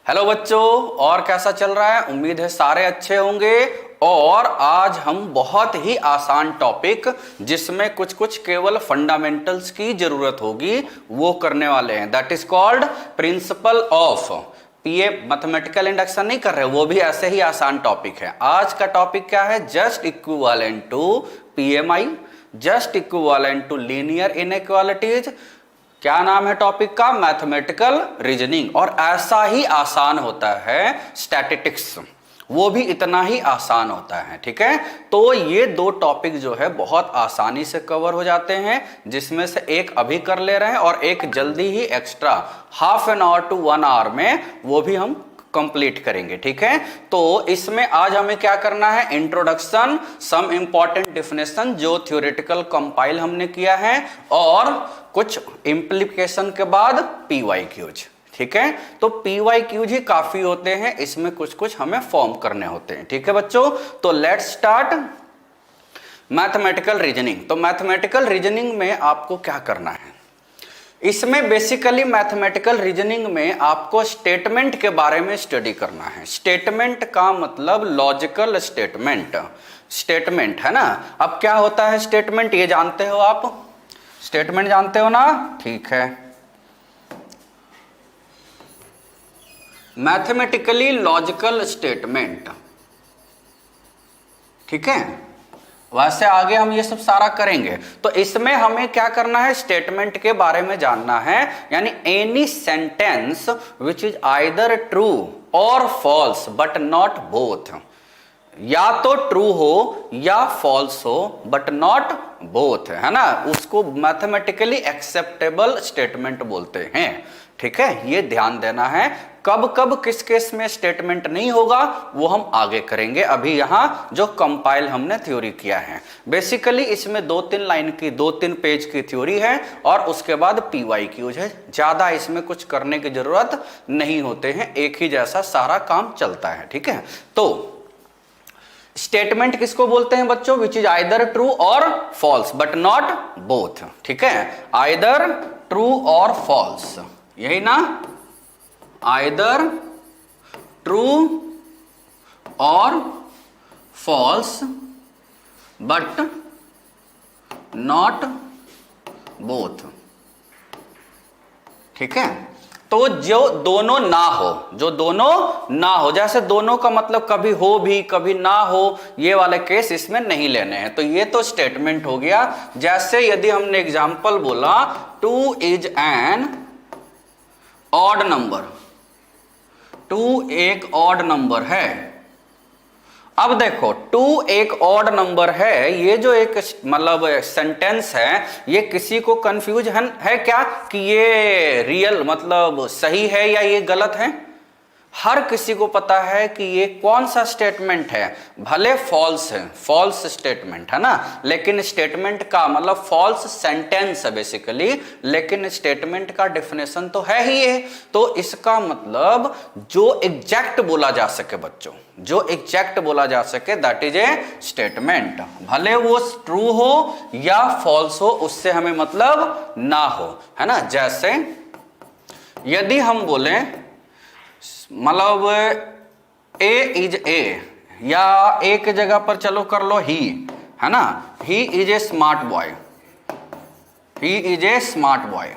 Hello बच्चों, और कैसा चल रहा है? उम्मीद है सारे अच्छे होंगे। और आज हम बहुत ही आसान टॉपिक जिसमें कुछ कुछ केवल फंडामेंटल्स की जरूरत होगी वो करने वाले हैं। That is called principle of PA. Mathematical induction नहीं कर रहे, वो भी ऐसे ही आसान टॉपिक है। आज का टॉपिक क्या है? Just equivalent to PMI, just equivalent to linear inequalities. क्या नाम है टॉपिक का? Mathematical reasoning. और ऐसा ही आसान होता है स्टैटिस्टिक्स, वो भी इतना ही आसान होता है। ठीक है, तो ये दो टॉपिक जो है बहुत आसानी से कवर हो जाते हैं, जिसमें से एक अभी कर ले रहे हैं और एक जल्दी ही extra half an hour to 1 hour में वो भी हम कंप्लीट करेंगे। ठीक है, तो इसमें आज हमें क्या करना है? इंट्रोडक्शन, सम इंपॉर्टेंट डेफिनेशन जो थ्योरेटिकल कंपाइल हमने किया है, और कुछ इंप्लीकेशन के बाद पीवाईक्यूज। ठीक है, तो पीवाईक्यूज ही काफी होते हैं, इसमें कुछ कुछ हमें फॉर्म करने होते हैं। ठीक है बच्चों, तो लेट्स स्टार्ट मैथमेटिकल रीजनिंग। तो मैथमेटिकल रीजनिंग में आपको क्या करना है? इसमें बेसिकली मैथमेटिकल रीजनिंग में आपको स्टेटमेंट के बारे में स्टडी करना है। स्टेटमेंट का मतलब लॉजिकल स्टेटमेंट, स्टेटमेंट है ना। अब क्या होता है स्टेटमेंट, ये जानते हो आप? स्टेटमेंट जानते हो ना? ठीक है, मैथमेटिकली लॉजिकल स्टेटमेंट। ठीक है, वैसे आगे हम ये सब सारा करेंगे। तो इसमें हमें क्या करना है? स्टेटमेंट के बारे में जानना है। यानी any sentence which is either true और फॉल्स बट नॉट बोथ। या तो ट्रू हो या फॉल्स हो बट नॉट बोथ, है ना, उसको मैथमेटिकली एक्सेप्टेबल स्टेटमेंट बोलते हैं। ठीक है, ये ध्यान देना है। कब कब किस केस में स्टेटमेंट नहीं होगा वो हम आगे करेंगे। अभी यहां जो कंपाइल हमने थ्योरी किया है, बेसिकली इसमें 2-3 लाइन की 2-3 पेज की थ्योरी है और उसके बाद पीवाईक्यूज है। ज्यादा इसमें कुछ करने की जरूरत नहीं होते हैं, एक ही जैसा सारा काम चलता है। ठीक है, तो स्टेटमेंट किसको बोलते हैं बच्चों? विच इज आइदर ट्रू और फॉल्स बट नॉट बोथ। ठीक है, आइदर ट्रू और फॉल्स, यही ना, आइदर ट्रू और फॉल्स बट नॉट बोथ। ठीक है, तो जो दोनों ना हो, जो दोनों ना हो, जैसे दोनों का मतलब कभी हो भी कभी ना हो, ये वाले केस इसमें नहीं लेने हैं। तो ये तो स्टेटमेंट हो गया। जैसे यदि हमने एग्जांपल बोला 2 इज एन ऑड नंबर, 2 एक ऑड नंबर है। अब देखो 2 एक ऑड नंबर है, ये जो एक मतलब सेंटेंस है, ये किसी को कंफ्यूज है क्या कि ये रियल मतलब सही है या ये गलत है? हर किसी को पता है कि ये कौन सा स्टेटमेंट है। भले फॉल्स है, फॉल्स स्टेटमेंट है ना, लेकिन स्टेटमेंट का मतलब फॉल्स सेंटेंस है बेसिकली, लेकिन स्टेटमेंट का डेफिनेशन तो है ही ये। तो इसका मतलब जो एग्जैक्ट बोला जा सके बच्चों, जो एग्जैक्ट बोला जा सके दैट इज ए स्टेटमेंट। भले वो ट्रू हो या फॉल्स हो, उससे हमें मतलब ना हो, है ना। जैसे यदि हम बोले मतलब ए इज ए, या एक जगह पर चलो कर लो ही, है ना, he is a smart boy, he is a smart boy.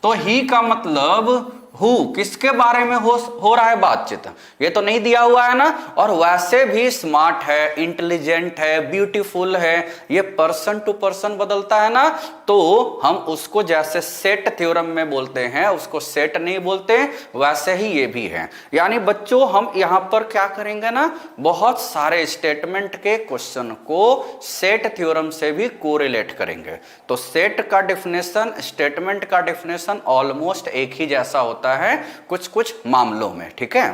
तो ही का मतलब हु, किसके बारे में हो रहा है बातचीत? ये तो नहीं दिया हुआ है ना। और वैसे भी स्मार्ट है, इंटेलिजेंट है, ब्यूटीफुल है, ये पर्सन टू पर्सन बदलता है ना। तो हम उसको जैसे सेट थ्योरम में बोलते हैं, उसको सेट नहीं बोलते, वैसे ही ये भी है। यानी बच्चों हम यहां पर क्या करेंगे ना, बहुत सारे स्टेटमेंट के क्वेश्चन को सेट थ्योरम से भी कोरिलेट करेंगे। तो सेट का डेफिनेशन, स्टेटमेंट का डेफिनेशन ऑलमोस्ट एक ही जैसा होता है कुछ कुछ मामलों में। ठीक है,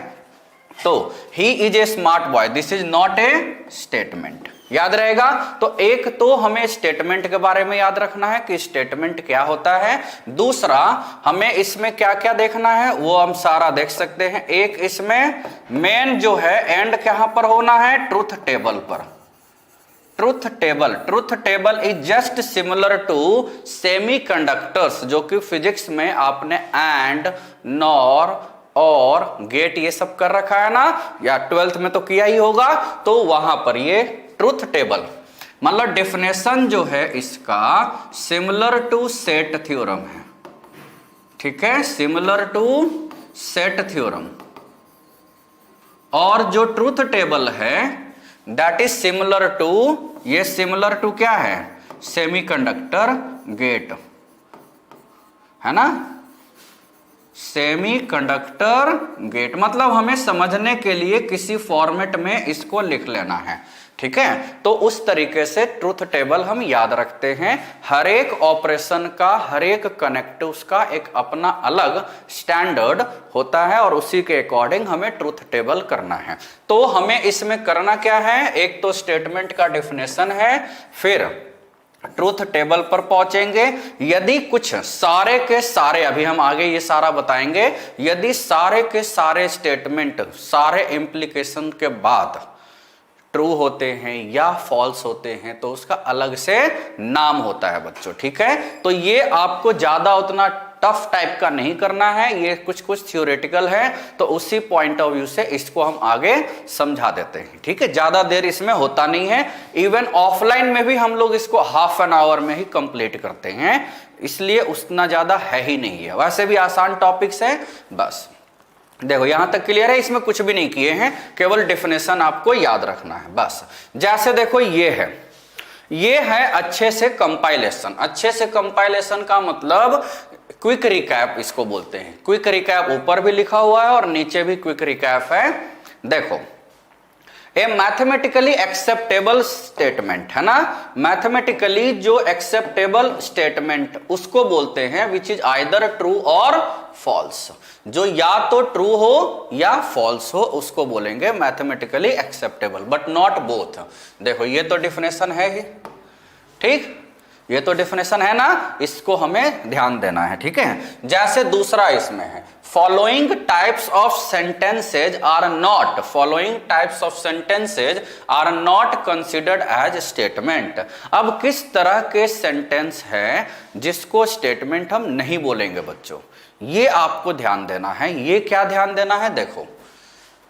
तो he is a smart boy, this is not a statement, याद रहेगा। तो एक तो हमें स्टेटमेंट के बारे में याद रखना है कि स्टेटमेंट क्या होता है। दूसरा हमें इसमें क्या क्या देखना है वो हम सारा देख सकते हैं। एक इसमें मेन जो है एंड कहां पर होना है? ट्रुथ टेबल पर। Truth table is just similar to semiconductors, जो कि फिजिक्स में आपने एंड, नॉर, और गेट ये सब कर रखा है ना, या 12th में तो किया ही होगा, तो वहां पर ये ट्रूथ टेबल, मतलब डेफिनेशन जो है इसका सिमिलर टू सेट थ्योरम है, ठीक है, सिमिलर टू सेट थ्योरम। और जो ट्रूथ टेबल है दैट इज सिमिलर टू, ये सिमिलर टू क्या है, सेमीकंडक्टर गेट, है ना, सेमीकंडक्टर गेट, मतलब हमें समझने के लिए किसी फॉर्मेट में इसको लिख लेना है, ठीक है। तो उस तरीके से ट्रूथ टेबल हम याद रखते हैं। हर एक ऑपरेशन का, हर एक कनेक्टिव्स का एक अपना अलग स्टैंडर्ड होता है और उसी के अकॉर्डिंग हमें ट्रूथ टेबल करना है। तो हमें इसमें करना क्या है, एक तो स्टेटमेंट का डेफिनेशन है, फिर ट्रूथ टेबल पर पहुंचेंगे। यदि कुछ सारे के सारे, अभी हम आगे ये सारा बताएंगे, यदि सारे के सारे स्टेटमेंट सारे इंप्लीकेशन के बाद ट्रू होते हैं या फॉल्स होते हैं तो उसका अलग से नाम होता है बच्चों, ठीक है। तो ये आपको ज्यादा उतना टफ टाइप का नहीं करना है, ये कुछ कुछ थ्योरेटिकल है, तो उसी पॉइंट ऑफ व्यू से इसको हम आगे समझा देते हैं, ठीक है। ज्यादा देर इसमें होता नहीं है, इवन ऑफलाइन में भी हम लोग इसको हाफ एन आवर में ही कंप्लीट करते हैं, इसलिए उतना ज्यादा है ही नहीं है। वैसे भी आसान टॉपिक्स है, बस देखो यहां तक क्लियर है, इसमें कुछ भी नहीं किए हैं, केवल डेफिनेशन आपको याद रखना है बस। जैसे देखो ये है अच्छे से कंपाइलेशन। अच्छे से कंपाइलेशन का मतलब क्विक रिकैप इसको बोलते हैं। क्विक रिकैप ऊपर भी लिखा हुआ है और नीचे भी क्विक रिकैप है। देखो ए मैथमेटिकली एक्सेप्टेबल स्टेटमेंट, है ना, मैथमेटिकली जो एक्सेप्टेबल स्टेटमेंट उसको बोलते हैं विच इज आइदर ट्रू और फॉल्स, जो या तो ट्रू हो या फॉल्स हो उसको बोलेंगे mathematically acceptable, but not both. देखो ये तो डिफिनेशन है ही, ठीक, ये तो डेफिनेशन है ना, इसको हमें ध्यान देना है, ठीक है। जैसे दूसरा इसमें है following types of sentences are not, following types of sentences are not considered as statement. अब किस तरह के सेंटेंस है जिसको स्टेटमेंट हम नहीं बोलेंगे बच्चों, ये आपको ध्यान देना है। ये क्या ध्यान देना है, देखो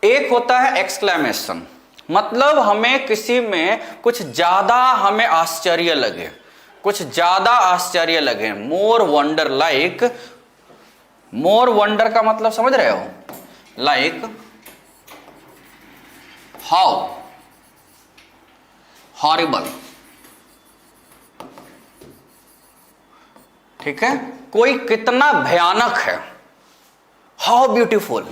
एक होता है एक्सक्लेमेशन, मतलब हमें किसी में कुछ ज्यादा हमें आश्चर्य लगे, कुछ ज्यादा आश्चर्य लगे, मोर वंडर, लाइक मोर वंडर का मतलब समझ रहे हो, लाइक हाउ हॉरिबल, ठीक है, कोई कितना भयानक है, हाउ ब्यूटीफुल,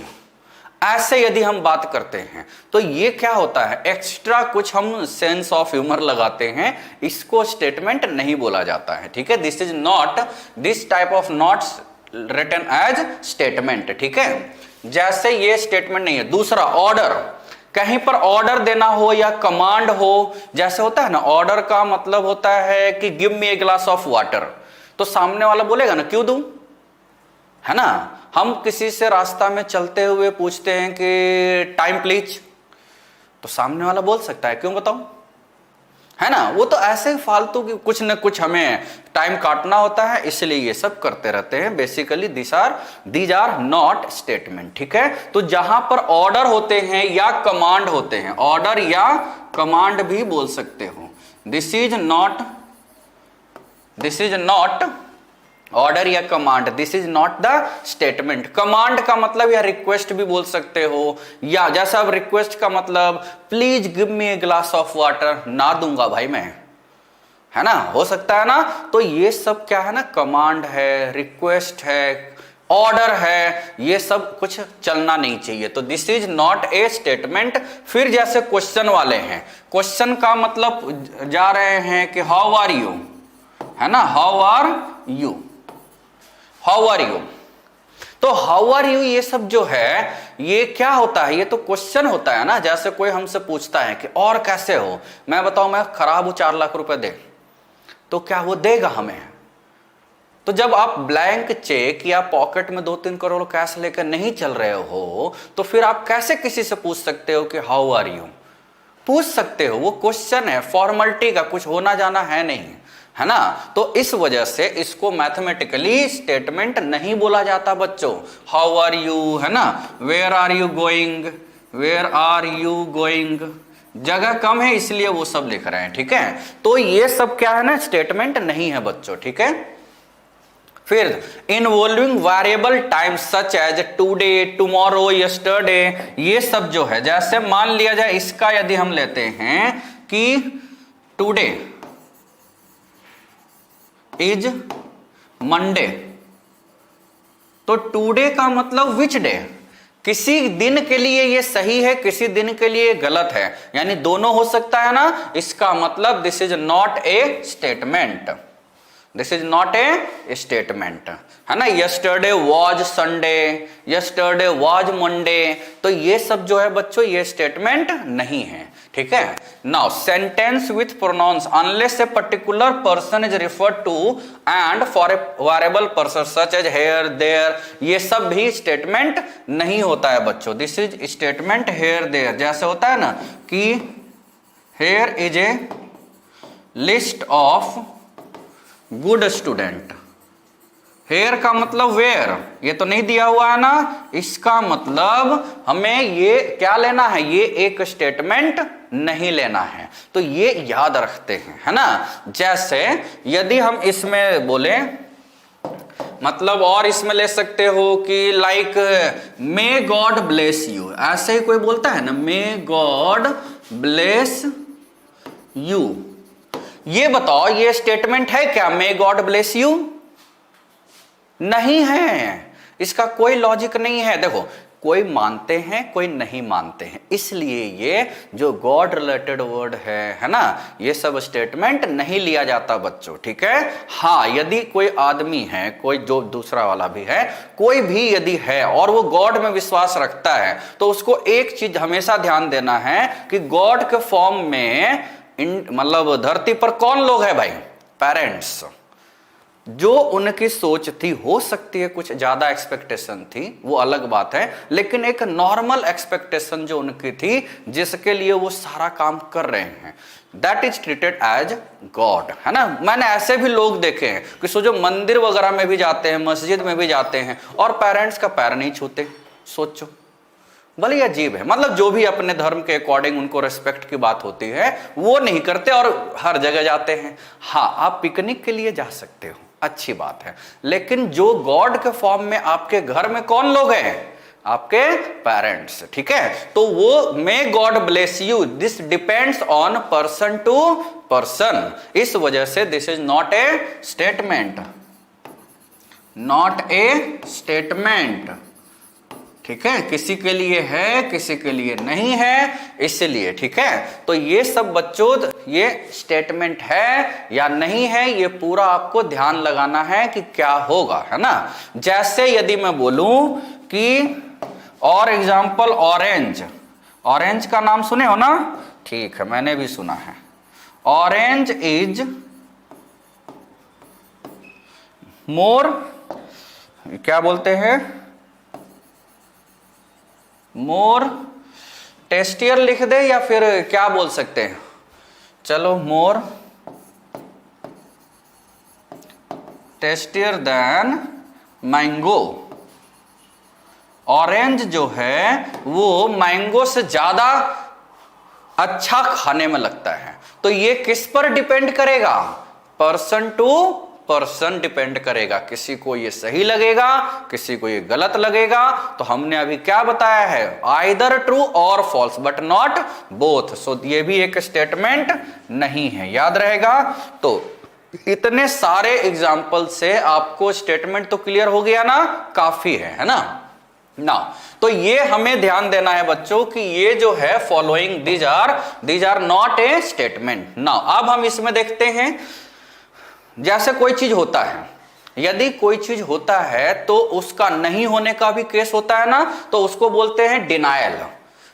ऐसे यदि हम बात करते हैं तो ये क्या होता है, एक्स्ट्रा कुछ हम सेंस ऑफ ह्यूमर लगाते हैं, इसको स्टेटमेंट नहीं बोला जाता है, ठीक है। This is not, this type of notes written as statement, ठीक है। जैसे ये स्टेटमेंट नहीं है। दूसरा ऑर्डर, कहीं पर ऑर्डर देना हो या कमांड हो, जैसे होता है ना, ऑर्डर का मतलब होता है कि give me a glass of water, तो सामने वाला बोलेगा ना क्यों दूं, है ना। हम किसी से रास्ता में चलते हुए पूछते हैं कि टाइम प्लीज, तो सामने वाला बोल सकता है क्यों बताऊं, है ना। वो तो ऐसे फालतू की कुछ न कुछ हमें टाइम काटना होता है, इसलिए ये सब करते रहते हैं। Basically these are not statement, ठीक है। तो जहां पर ऑर्डर होते हैं या कमांड होते हैं, ऑर्डर या कमांड भी बोल सकते हो, दिस इज नॉट ऑर्डर या command, this is not the statement. Command का मतलब या रिक्वेस्ट भी बोल सकते हो, या जैसा अब रिक्वेस्ट का मतलब please give me a glass of water, ना दूंगा भाई मैं, है ना, हो सकता है ना। तो ये सब क्या है ना, कमांड है, रिक्वेस्ट है, ऑर्डर है, ये सब कुछ चलना नहीं चाहिए। तो this is not a statement. फिर जैसे क्वेश्चन वाले हैं, क्वेश्चन का मतलब जा रहे हैं कि हाउ आर यू, है ना, how are you, how are you. तो हाउ आर यू ये सब जो है ये क्या होता है, ये तो क्वेश्चन होता है ना। जैसे कोई हमसे पूछता है कि और कैसे हो, मैं बताऊं मैं खराब हूं, 4 लाख रुपए दे, तो क्या वो देगा हमें। तो जब आप ब्लैंक चेक या पॉकेट में 2-3 करोड़ कैश लेकर नहीं चल रहे हो तो फिर आप कैसे किसी से पूछ सकते हो कि हाउ आर यू। पूछ सकते हो, वो क्वेश्चन है, फॉर्मेलिटी का कुछ होना जाना है नहीं, है ना। तो इस वजह से इसको मैथमेटिकली स्टेटमेंट नहीं बोला जाता बच्चों। हाउ आर यू, है ना, where are you going, where are you going, जगह कम है इसलिए वो सब लिख रहे हैं, ठीक है। तो ये सब क्या है ना, स्टेटमेंट नहीं है बच्चों, ठीक है। फिर involving variable time such as today, tomorrow, yesterday, ये सब जो है, जैसे मान लिया जाए इसका यदि हम लेते हैं कि टुडे इज मंडे, तो टुडे का मतलब विच डे, किसी दिन के लिए ये सही है, किसी दिन के लिए गलत है, यानी दोनों हो सकता है ना। इसका मतलब this is not a statement, this is not a statement, है ना। Yesterday was Sunday, yesterday was Monday, तो ये सब जो है बच्चों ये स्टेटमेंट नहीं है, ठीक है। Now sentence with pronouns unless a particular person is referred to and for a variable person such as here there, ये सब भी स्टेटमेंट नहीं होता है बच्चों। This is statement here there, जैसे होता है ना कि here is a list of good student, here का मतलब वेयर, ये तो नहीं दिया हुआ है ना, इसका मतलब हमें ये क्या लेना है, ये एक स्टेटमेंट नहीं लेना है, तो ये याद रखते हैं, है ना। जैसे यदि हम इसमें बोले मतलब, और इसमें ले सकते हो कि like may god bless you, ऐसे ही कोई बोलता है ना, मे गॉड ब्लेस यू, ये बताओ ये स्टेटमेंट है क्या, मे गॉड ब्लेस यू? नहीं है, इसका कोई लॉजिक नहीं है। देखो कोई मानते हैं कोई नहीं मानते हैं, इसलिए ये जो गॉड रिलेटेड वर्ड है ना, ये सब स्टेटमेंट नहीं लिया जाता बच्चों, ठीक है। हाँ, यदि कोई आदमी है, कोई जो दूसरा वाला भी है, कोई भी यदि है और वो गॉड में विश्वास रखता है, तो उसको एक चीज हमेशा ध्यान देना है कि गॉड के फॉर्म में मतलब धरती पर कौन लोग है भाई, पेरेंट्स। जो उनकी सोच थी, हो सकती है कुछ ज्यादा एक्सपेक्टेशन थी, वो अलग बात है, लेकिन एक नॉर्मल एक्सपेक्टेशन जो उनकी थी, जिसके लिए वो सारा काम कर रहे हैं, that is treated as god, है ना। मैंने ऐसे भी लोग देखे हैं कि जो मंदिर वगैरह में भी जाते हैं, मस्जिद में भी जाते हैं और पेरेंट्स का पैर नहीं छूते। सोचो, भले अजीब है, मतलब जो भी अपने धर्म के अकॉर्डिंग उनको रिस्पेक्ट की बात होती है वो नहीं करते और हर जगह जाते हैं। हाँ, आप पिकनिक के लिए जा सकते हो, अच्छी बात है, लेकिन जो गॉड के फॉर्म में आपके घर में कौन लोग हैं, आपके पेरेंट्स, ठीक है। तो वो may god bless you, this depends on person to person, इस वजह से this is not a statement, not a statement, ठीक है। किसी के लिए है, किसी के लिए नहीं है, इसलिए, ठीक है। तो ये सब बच्चों, ये स्टेटमेंट है या नहीं है, ये पूरा आपको ध्यान लगाना है कि क्या होगा, है ना। जैसे यदि मैं बोलूं कि और एग्जाम्पल ऑरेंज, ऑरेंज का नाम सुने हो ना, ठीक है, मैंने भी सुना है। ऑरेंज इज मोर, क्या बोलते हैं, मोर टेस्टियर लिख दे या फिर क्या बोल सकते हैं, चलो मोर टेस्टियर देन मैंगो। ऑरेंज जो है वो मैंगो से ज्यादा अच्छा खाने में लगता है, तो ये किस पर डिपेंड करेगा, पर्सन टू पर्सन डिपेंड करेगा। किसी को ये सही लगेगा, किसी को ये गलत लगेगा। तो हमने अभी क्या बताया है, आइदर ट्रू और फॉल्स बट नॉट बोथ, सो ये भी एक स्टेटमेंट नहीं है, याद रहेगा। तो इतने सारे एग्जाम्पल से आपको स्टेटमेंट तो क्लियर हो गया ना, काफी है ना। नाउ तो ये हमें ध्यान देना है बच्चों कि ये जो है following these are not a statement. Now अब हम इसमें देखते हैं, जैसे कोई चीज होता है, यदि कोई चीज होता है तो उसका नहीं होने का भी केस होता है ना, तो उसको बोलते हैं denial.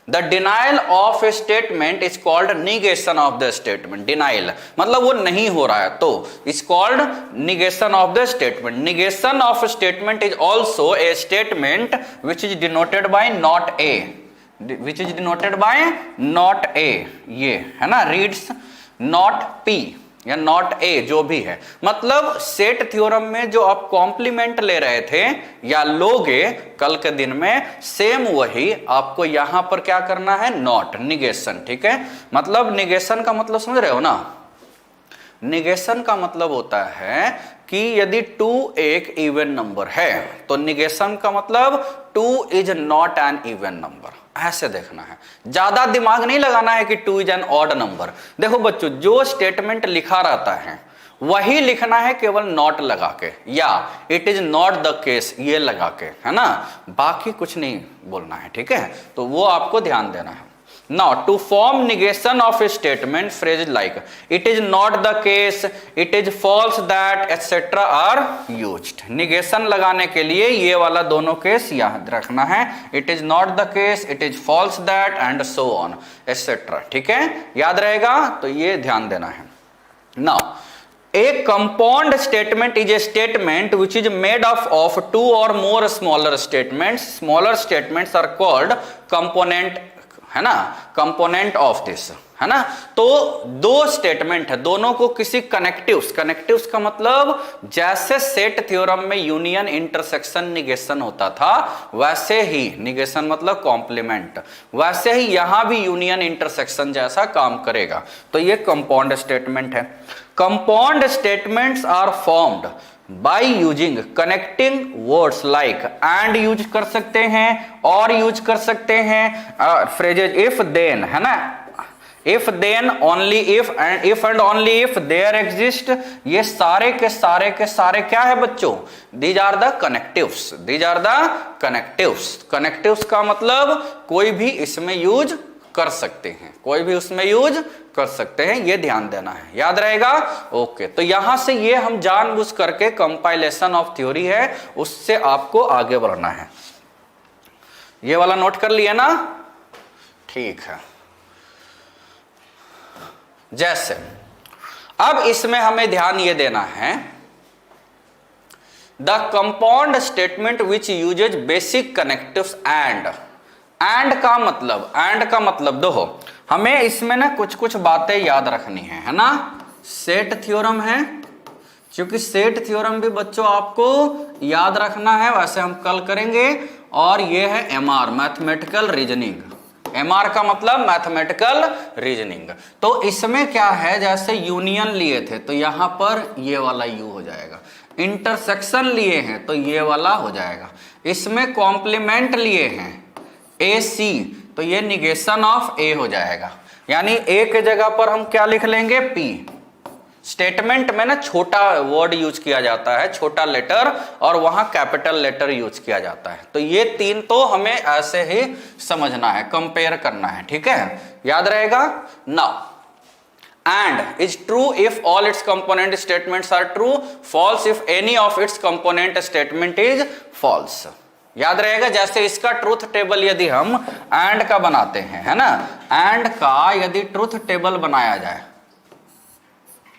The denial of A statement is called negation of the statement. Denial मतलब वो नहीं हो रहा है, तो is called negation of the statement. Negation of statement is also a statement which is denoted by not a, which is denoted by not a, ये है ना, रीड्स नॉट पी, या नॉट ए, जो भी है, मतलब सेट थ्योरम में जो आप कॉम्प्लीमेंट ले रहे थे या लोगे कल के दिन में, सेम वही आपको यहां पर क्या करना है, नॉट, निगेशन। ठीक है, मतलब निगेशन का मतलब समझ रहे हो ना, निगेशन का मतलब होता है कि यदि 2 एक इवन नंबर है तो निगेशन का मतलब 2 is not an even number, ऐसे देखना है। ज्यादा दिमाग नहीं लगाना है कि 2 इज एन ऑड नंबर। देखो बच्चों, जो स्टेटमेंट लिखा रहता है वही लिखना है, केवल नॉट लगा के या it is not the case ये लगा के, है ना, बाकी कुछ नहीं बोलना है। ठीक है, तो वो आपको ध्यान देना है। Now, to form negation of a statement, phrase like it is not the case, it is false that, etc. are used. negation लगाने के लिए ये वाला दोनों केस याद रखना है, it is not the case, it is false that and so on, etc. ठीक है, याद रहेगा, तो ये ध्यान देना है। Now, a compound statement is a statement which is made up of 2 or more smaller statements. Smaller statements are called component, है ना, कंपोनेंट ऑफ दिस, है ना। तो दो स्टेटमेंट है, दोनों को किसी कनेक्टिव्स, कनेक्टिव्स का मतलब जैसे सेट थ्योरम में यूनियन इंटरसेक्शन निगेशन होता था, वैसे ही निगेशन मतलब कॉम्प्लीमेंट, वैसे ही यहां भी यूनियन इंटरसेक्शन जैसा काम करेगा। तो ये कंपाउंड स्टेटमेंट है। Compound statements are formed by using connecting words like and use कर सकते हैं, और यूज कर सकते हैं, फ्रेजेज इफ देन, है ना, if then, only if and only if, there exist, ये सारे के सारे क्या है बच्चों, these are the connectives, these are the connectives. Connectives का मतलब कोई भी इसमें यूज कर सकते हैं, कोई भी उसमें यूज कर सकते हैं, ये ध्यान देना है, याद रहेगा। ओके, तो यहां से ये हम जानबूझ करके कंपाइलेशन ऑफ थ्योरी है, उससे आपको आगे बढ़ना है। ये वाला नोट कर लिया ना, ठीक है। जैसे अब इसमें हमें ध्यान ये देना है, the compound statement which uses basic connectives and का मतलब दो, हमें इसमें ना कुछ बातें याद रखनी है ना। सेट थ्योरम है, क्योंकि सेट थ्योरम भी बच्चों आपको याद रखना है, वैसे हम कल करेंगे। और ये है एमआर, मैथमेटिकल रीजनिंग। एमआर का मतलब मैथमेटिकल रीजनिंग। तो इसमें क्या है, जैसे यूनियन लिए थे तो यहां पर ये वाला यू हो जाएगा, इंटरसेक्शन लिए हैं तो ये वाला हो जाएगा, इसमें कॉम्प्लीमेंट लिए हैं ए सी, तो ये निगेशन ऑफ ए हो जाएगा। यानी ए के जगह पर हम क्या लिख लेंगे, पी। स्टेटमेंट में ना छोटा वर्ड यूज किया जाता है, छोटा लेटर, और वहां कैपिटल लेटर यूज किया जाता है। तो ये तीन तो हमें ऐसे ही समझना है, कंपेयर करना है, ठीक है, याद रहेगा। Now and is true if all its component statements are true, false if any of its component statement is false. याद रहेगा, जैसे इसका ट्रूथ टेबल यदि हम एंड का बनाते हैं, है ना, एंड का यदि ट्रूथ टेबल बनाया जाए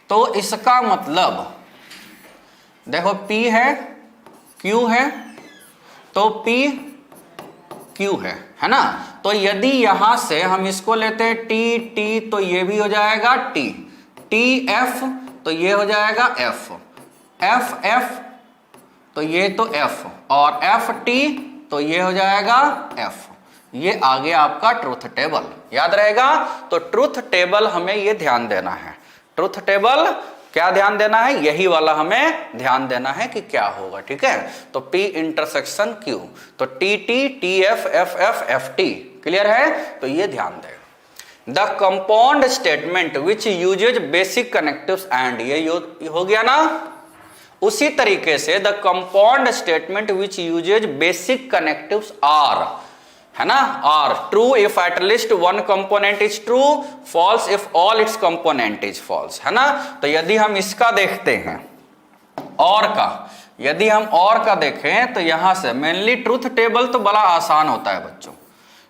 तो इसका मतलब देखो P है, Q है, तो P Q है ना। तो यदि यहां से हम इसको लेते हैं T तो ये भी हो जाएगा T, F तो ये हो जाएगा F तो ये तो F, और FT तो ये हो जाएगा F। ये आ गया आपका ट्रूथ टेबल, याद रहेगा। तो ट्रूथ टेबल हमें ये ध्यान देना है, ट्रूथ टेबल क्या ध्यान देना है, यही वाला हमें ध्यान देना है कि क्या होगा, ठीक है। तो P इंटरसेक्शन Q, तो TF FT, क्लियर है। तो ये ध्यान देगा। The compound statement which uses basic connectives and, ये हो गया ना। उसी तरीके से the compound statement which uses basic connectives or, है ना, or true if at least one component is true, false if all its component is false, है ना। तो यदि हम इसका देखते हैं और का, यदि हम और का देखें तो यहां से मेनली ट्रूथ टेबल तो बड़ा आसान होता है बच्चों।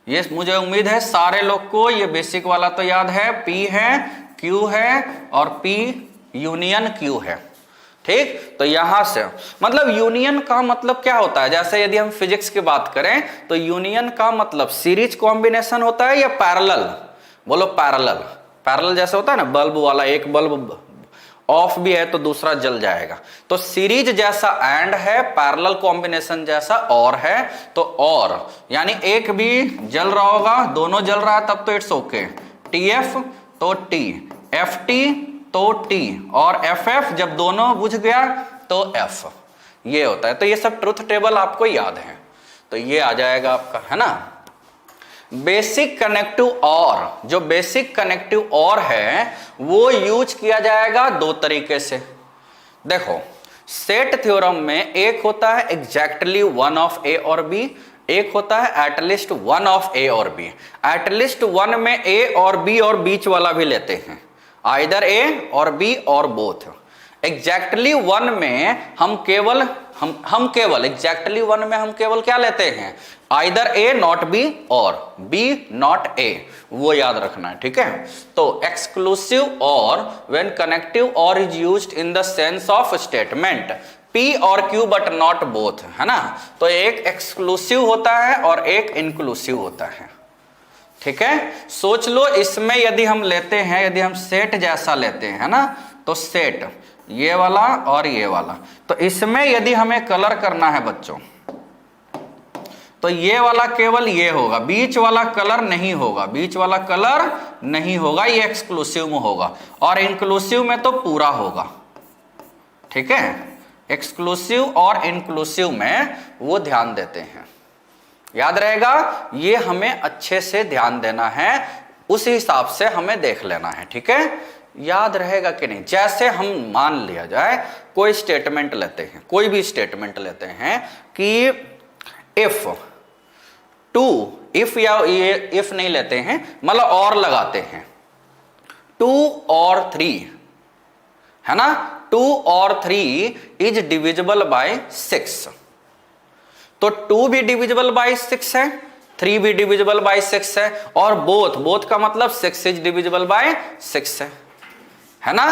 ये मुझे उम्मीद है सारे लोग को ये बेसिक वाला तो याद है, P है, Q है, और P यूनियन Q है, ठीक। तो यहां से मतलब यूनियन का मतलब क्या होता है, जैसे यदि हम फिजिक्स की बात करें तो यूनियन का मतलब सीरीज कॉम्बिनेशन होता है या पैरेलल, बोलो पैरेलल। पैरेलल जैसे होता है ना, बल्ब वाला एक बल्ब ऑफ भी है तो दूसरा जल जाएगा। तो सीरीज जैसा एंड है, पैरेलल कॉम्बिनेशन जैसा और है, तो और यानी एक भी जल रहा होगा, दोनों जल रहा है तब तो इट्स ओके। TF तो T, FT तो T, और FF जब दोनों बुझ गया तो F, ये होता है। तो ये सब ट्रुथ टेबल आपको याद है, तो ये आ जाएगा आपका, है ना। बेसिक कनेक्टिव और, जो बेसिक कनेक्टिव और है वो यूज किया जाएगा दो तरीके से। देखो सेट थ्योरम में एक होता है एग्जैक्टली वन ऑफ ए और बी, एक होता है एटलीस्ट वन ऑफ ए और बी। एटलीस्ट वन में ए और बी और बीच वाला भी लेते हैं, आइदर ए और बी और बोथ। एग्जैक्टली वन में हम केवल एग्जैक्टली वन में हम केवल क्या लेते हैं, आइदर ए नॉट बी और बी नॉट ए, वो याद रखना है, ठीक है। तो एक्सक्लूसिव और व्हेन कनेक्टिव और is used in the sense of statement P और Q बट नॉट बोथ, है ना। तो एक एक्सक्लूसिव होता है और एक इंक्लूसिव होता है, ठीक है। सोच लो इसमें यदि हम लेते हैं, यदि हम सेट जैसा लेते हैं, है ना, तो सेट ये वाला और ये वाला, तो इसमें यदि हमें कलर करना है बच्चों तो ये वाला केवल ये होगा, बीच वाला कलर नहीं होगा, बीच वाला कलर नहीं होगा, ये एक्सक्लूसिव में होगा, और इंक्लूसिव में तो पूरा होगा, ठीक है। एक्सक्लूसिव और इंक्लूसिव में वो ध्यान देते हैं, याद रहेगा, ये हमें अच्छे से ध्यान देना है, उस हिसाब से हमें देख लेना है, ठीक है। याद रहेगा कि नहीं। जैसे हम मान लिया जाए कोई स्टेटमेंट लेते हैं, कोई भी स्टेटमेंट लेते हैं कि इफ टू, इफ या ये इफ नहीं लेते हैं, मतलब और लगाते हैं, 2 और 3, है ना, 2 और 3 इज डिविजिबल बाय 6, तो 2 भी डिविजिबल बाय 6 है, 3 भी डिविजिबल बाय 6 है, और बोथ का मतलब 6 इज डिविजिबल बाय 6 है ना।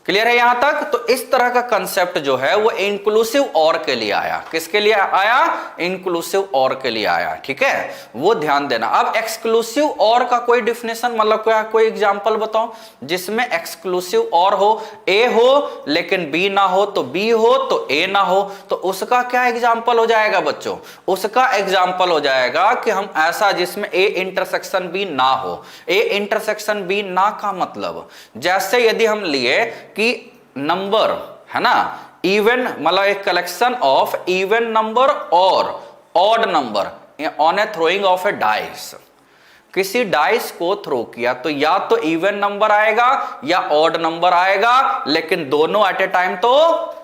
क्लियर है यहां तक। तो इस तरह का कंसेप्ट जो है वो इंक्लूसिव और के लिए आया। किसके लिए आया? इंक्लूसिव और के लिए आया, ठीक है, वो ध्यान देना। अब एक्सक्लूसिव और का कोई डिफिनेशन, मतलब क्या, कोई एग्जांपल बताओ जिसमें एक्सक्लूसिव और हो, ए हो लेकिन बी ना हो, तो बी हो तो ए ना हो, तो उसका क्या एग्जांपल हो जाएगा बच्चों? उसका एग्जांपल हो जाएगा कि हम ऐसा जिसमें ए इंटरसेक्शन बी ना हो। ए इंटरसेक्शन बी ना का मतलब, जैसे यदि हम लिए कि नंबर, है ना, इवन, मतलब एक कलेक्शन ऑफ इवन नंबर और odd number on A throwing of A dice, किसी डाइस को थ्रो किया तो या तो इवन नंबर आएगा या ऑड नंबर आएगा, लेकिन दोनों एट ए टाइम तो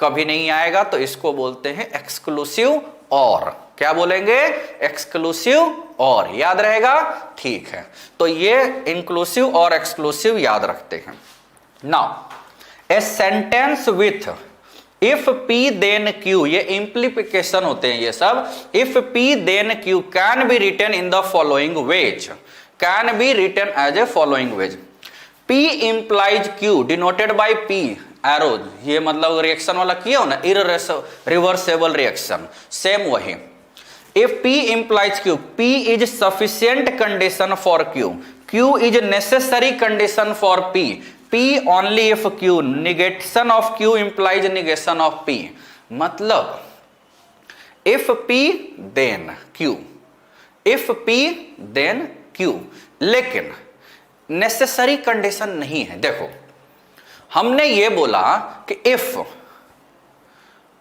कभी नहीं आएगा, तो इसको बोलते हैं एक्सक्लूसिव और। क्या बोलेंगे? एक्सक्लूसिव और। याद रहेगा, ठीक है। तो ये इंक्लूसिव और एक्सक्लूसिव याद रखते हैं। Now a sentence with if P then Q, ये इंप्लीकेशन होते हैं ये सब। If P then Q can be written in the following ways, can be written as a following ways. P implies Q denoted by P arrow, ये मतलब reaction वाला किया हो ना, रिवर्सेबल रिएक्शन, सेम वही। If P implies Q, P is sufficient condition for Q, Q is necessary condition for P, P only if Q, negation of Q implies negation of P। मतलब if P then Q, if P then Q, लेकिन necessary condition नहीं है। देखो हमने ये बोला कि if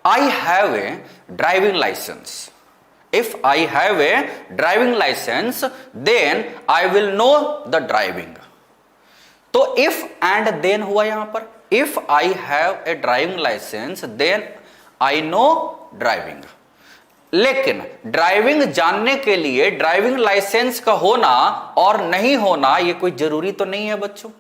I have a driving license, if I have a driving license then I will know the driving। तो if and then हुआ यहां पर, if I have a driving license then I know driving। लेकिन driving जानने के लिए driving licence का होना और नहीं होना ये कोई जरूरी तो नहीं है बच्चों।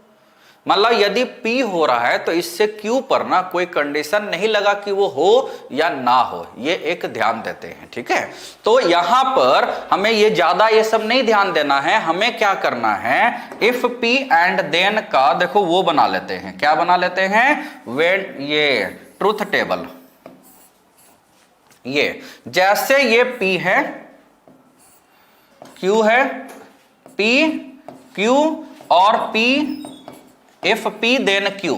मतलब यदि P हो रहा है तो इससे Q पर ना कोई कंडीशन नहीं लगा कि वो हो या ना हो, ये एक ध्यान देते हैं, ठीक है। तो यहां पर हमें ये ज्यादा ये सब नहीं ध्यान देना है, हमें क्या करना है, इफ P एंड देन का देखो वो बना लेते हैं। क्या बना लेते हैं? व्हेन, ये ट्रूथ टेबल, ये जैसे ये P है, Q है, P Q और P, if P then Q,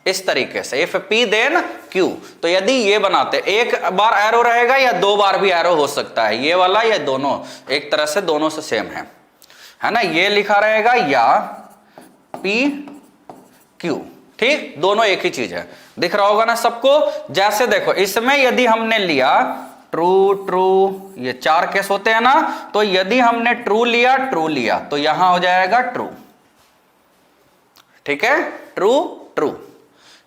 इस तरीके से, इफ P देन Q। तो यदि ये बनाते, एक बार एरो रहेगा या दो बार भी एरो हो सकता है, ये वाला या दोनों, एक तरह से दोनों से सेम है ना। ये लिखा रहेगा या P Q, ठीक, दोनों एक ही चीज है, दिख रहा होगा ना सबको। जैसे देखो इसमें यदि हमने लिया ट्रू ट्रू, ये 4 केस होते हैं ना, तो यदि हमने ट्रू लिया तो यहां हो जाएगा ट्रू, ठीक है, ट्रू ट्रू।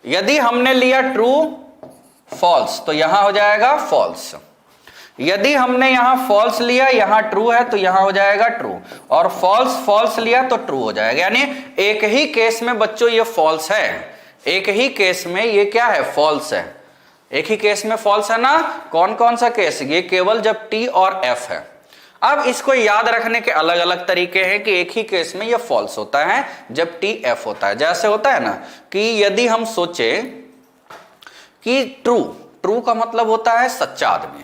यदि हमने लिया ट्रू फॉल्स तो यहां हो जाएगा फॉल्स। यदि हमने यहां फॉल्स लिया, यहां ट्रू है तो यहां हो जाएगा ट्रू, और फॉल्स फॉल्स लिया तो ट्रू हो जाएगा। यानी एक ही केस में बच्चों ये फॉल्स है, एक ही केस में ये क्या है, फॉल्स है, एक ही केस में फॉल्स है ना। कौन कौन सा केस, ये केवल जब T और F है। अब इसको याद रखने के अलग अलग तरीके हैं कि एक ही केस में ये फॉल्स होता है जब T F होता है। जैसे होता है ना कि यदि हम सोचे कि ट्रू, ट्रू का मतलब होता है सच्चा आदमी,